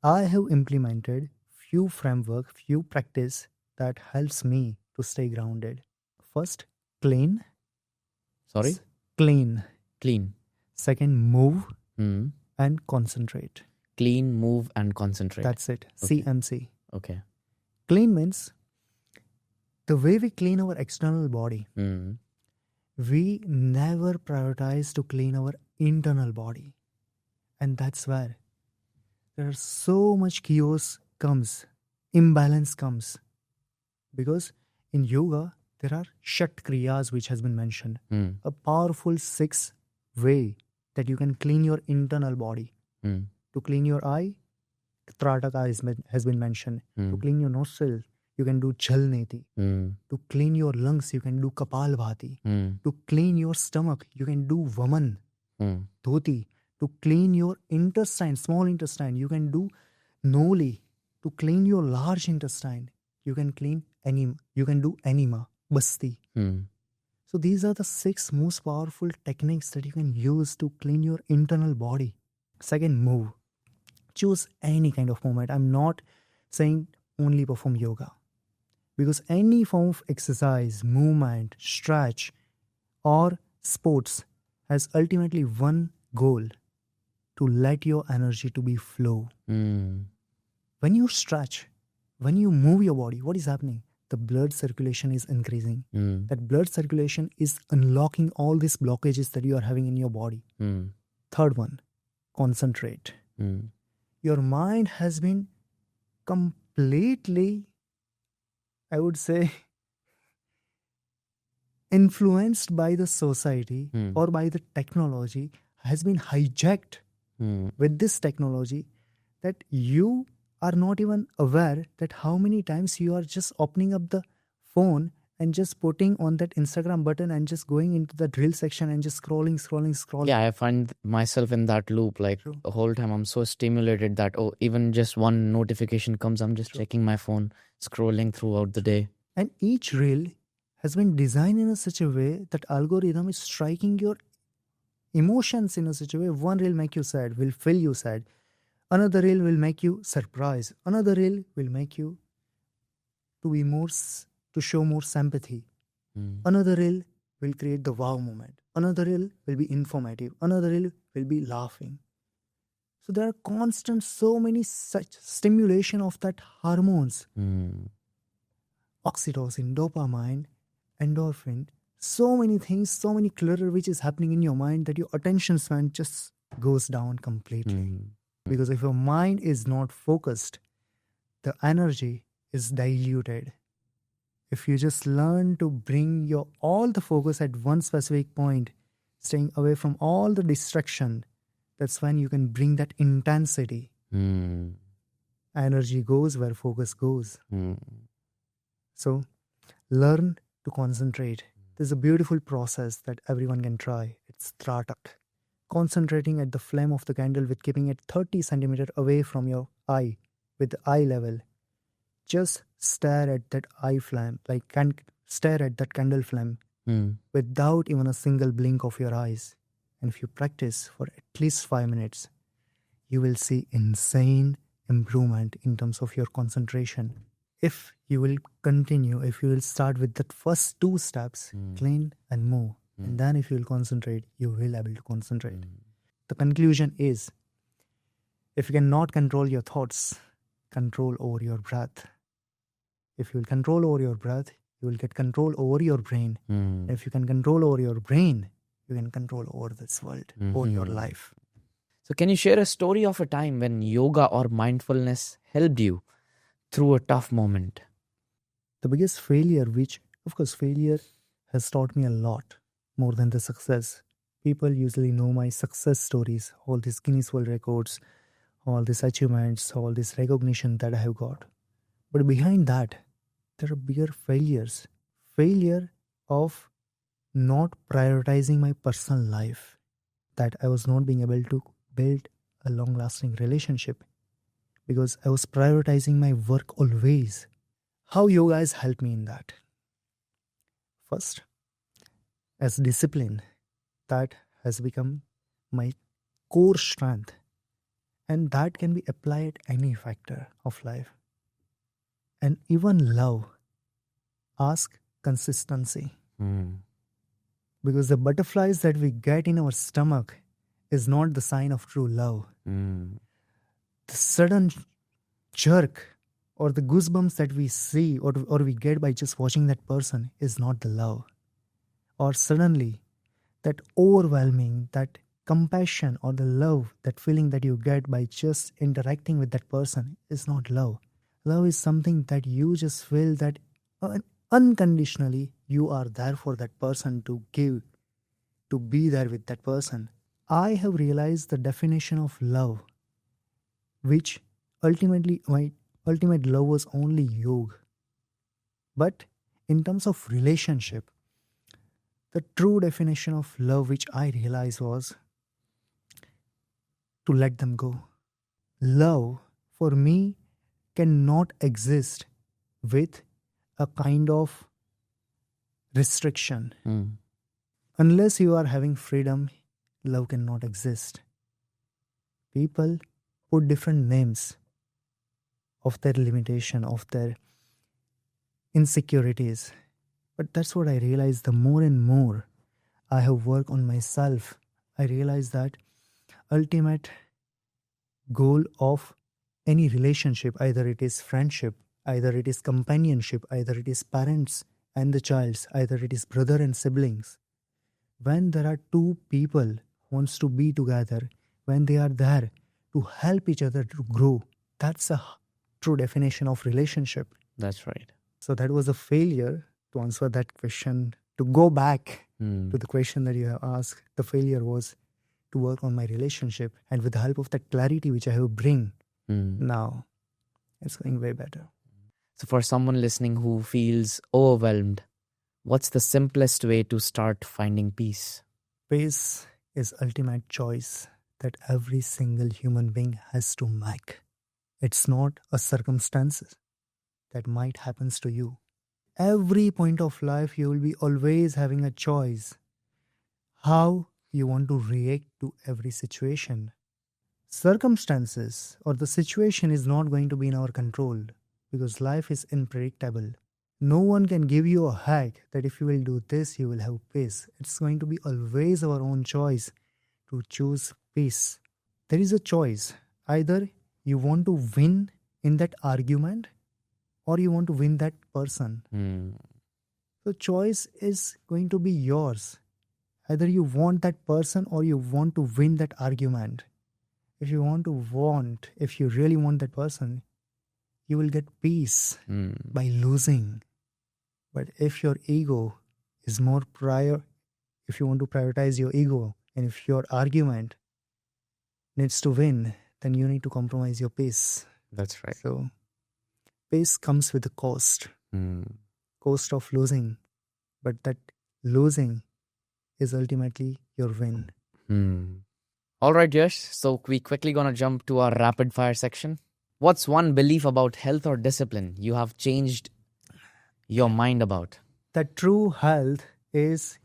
I have implemented few framework, few practice that helps me to stay grounded. First, clean. Sorry? Clean. Clean. Second, move Mm. and concentrate. Clean, move, and concentrate. That's it. Okay. CMC. Okay. Clean means the way we clean our external body. Mm. We never prioritize to clean our internal body. And that's where there's so much chaos comes, imbalance comes. Because in yoga, there are Shat Kriyas which has been mentioned. Mm. A powerful 6 way that you can clean your internal body. Mm. To clean your eye, Trataka has been mentioned. To clean your nostril, you can do Chalneti. Mm. To clean your lungs, you can do Kapalbhati. Mm. To clean your stomach, you can do Vaman, Mm. Dhoti. To clean your intestine, small intestine, you can do Noli. To clean your large intestine, you can do Anima, Basti. Mm. So these are the 6 most powerful techniques that you can use to clean your internal body. Second, move. Choose any kind of movement. I'm not saying only perform yoga. Because any form of exercise, movement, stretch, or sports has ultimately one goal: to let your energy to be flow. Mm. When you stretch, when you move your body, what is happening? The blood circulation is increasing. Mm. That blood circulation is unlocking all these blockages that you are having in your body. Mm. Third one, concentrate. Mm. Your mind has been completely, I would say, influenced by the society or by the technology, has been hijacked with this technology, that you are not even aware that how many times you are just opening up the phone and just putting on that Instagram button and just going into the drill section and just scrolling. Yeah, I find myself in that loop. Like True. the whole time I'm so stimulated that, even just one notification comes, I'm just checking my phone, scrolling throughout the day. And each reel has been designed in such a way that algorithm is striking your emotions in such a way. One reel make you sad, will feel you sad. Another reel will make you surprised. Another reel will make you to show more sympathy. Another reel will create the wow moment. Another reel will be informative. Another reel will be laughing. So there are constant so many such stimulation of that hormones. Oxytocin, dopamine, endorphin, so many things, so many clutter which is happening in your mind that your attention span just goes down completely. Because if your mind is not focused, the energy is diluted. If you just learn to bring all the focus at one specific point, staying away from all the distraction, that's when you can bring that intensity. Energy goes where focus goes. So learn to concentrate. There's a beautiful process that everyone can try. It's Tratak. Concentrating at the flame of the candle with keeping it 30 centimeters away from your eye with the eye level. Just stare at that eye flame, stare at that candle flame without even a single blink of your eyes. And if you practice for at least 5 minutes, you will see insane improvement in terms of your concentration. If you will continue, if you will start with that first 2 steps, clean and move, and then if you will concentrate, you will be able to concentrate. The conclusion is, if you cannot control your thoughts, control over your breath. If you will control over your breath, you will get control over your brain. If you can control over your brain, you can control over this world, over your life. So can you share a story of a time when yoga or mindfulness helped you through a tough moment? The biggest failure, which, of course, failure has taught me a lot. more than the success. People usually know my success stories, all these Guinness World Records, all these achievements, all this recognition that I have got. But behind that, there are bigger failures. Failure of not prioritizing my personal life, that I was not being able to build a long lasting relationship because I was prioritizing my work always. How you guys helped me in that? First, as discipline, that has become my core strength, and that can be applied any factor of life. And even love, ask consistency. Because the butterflies that we get in our stomach is not the sign of true love. The sudden jerk or the goosebumps that we see or we get by just watching that person is not the love. Or suddenly, that overwhelming, that compassion or the love, that feeling that you get by just interacting with that person is not love. Love is something that you just feel that unconditionally you are there for that person, to give, to be there with that person. I have realized the definition of love, which ultimately my ultimate love was only yoga. But in terms of relationship, the true definition of love which I realized was to let them go. Love for me cannot exist with a kind of restriction. Unless you are having freedom, love cannot exist. People put different names of their limitation, of their insecurities. But that's what I realized. The more and more I have worked on myself, I realized that ultimate goal of any relationship, either it is friendship, either it is companionship, either it is parents and the child, either it is brother and siblings. When there are two people wants to be together, when they are there to help each other to grow, that's a true definition of relationship. That's right. So that was a failure to answer that question. To go back to the question that you have asked, the failure was to work on my relationship, and with the help of that clarity which I have bring, now it's going way better. So for someone listening who feels overwhelmed, what's the simplest way to start finding peace? Peace is ultimate choice that every single human being has to make. It's not a circumstance that might happens to you. Every point of life you will be always having a choice how you want to react to every situation. Circumstances or the situation is not going to be in our control because life is unpredictable. No one can give you a hack that if you will do this, you will have peace. It's going to be always our own choice to choose peace. There is a choice. Either you want to win in that argument or you want to win that person. So choice is going to be yours. Either you want that person or you want to win that argument. If you really want that person, you will get peace by losing. But if your ego is more if you want to prioritize your ego, and if your argument needs to win, then you need to compromise your peace. That's right. So peace comes with a cost. Cost of losing. But that losing is ultimately your win. All right, Yash. So we quickly gonna jump to our rapid fire section. What's one belief about health or discipline you have changed your mind about? That true health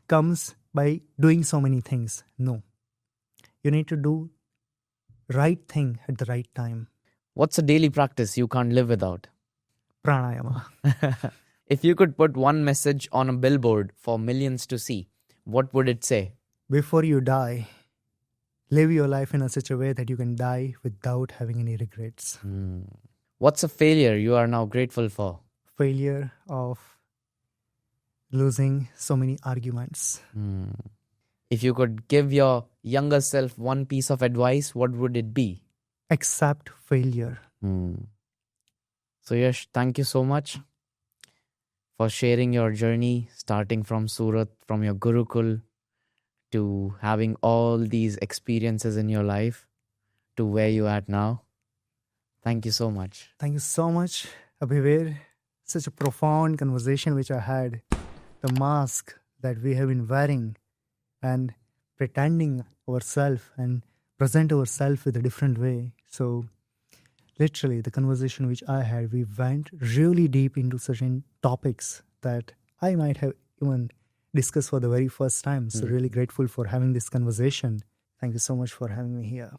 comes by doing so many things. No. You need to do right thing at the right time. What's a daily practice you can't live without? Pranayama. If you could put one message on a billboard for millions to see, what would it say? Before you die, live your life in such a way that you can die without having any regrets. What's a failure you are now grateful for? Failure of losing so many arguments. If you could give your younger self one piece of advice, what would it be? Accept failure. So Yash, thank you so much for sharing your journey, starting from Surat, from your Gurukul, to having all these experiences in your life to where you are at now. Thank you so much. Thank you so much, Abhivir. Such a profound conversation which I had. The mask that we have been wearing and pretending ourselves and present ourselves with a different way. So literally the conversation which I had, we went really deep into certain topics that I might have even discussed for the very first time. So really grateful for having this conversation. Thank you so much for having me here.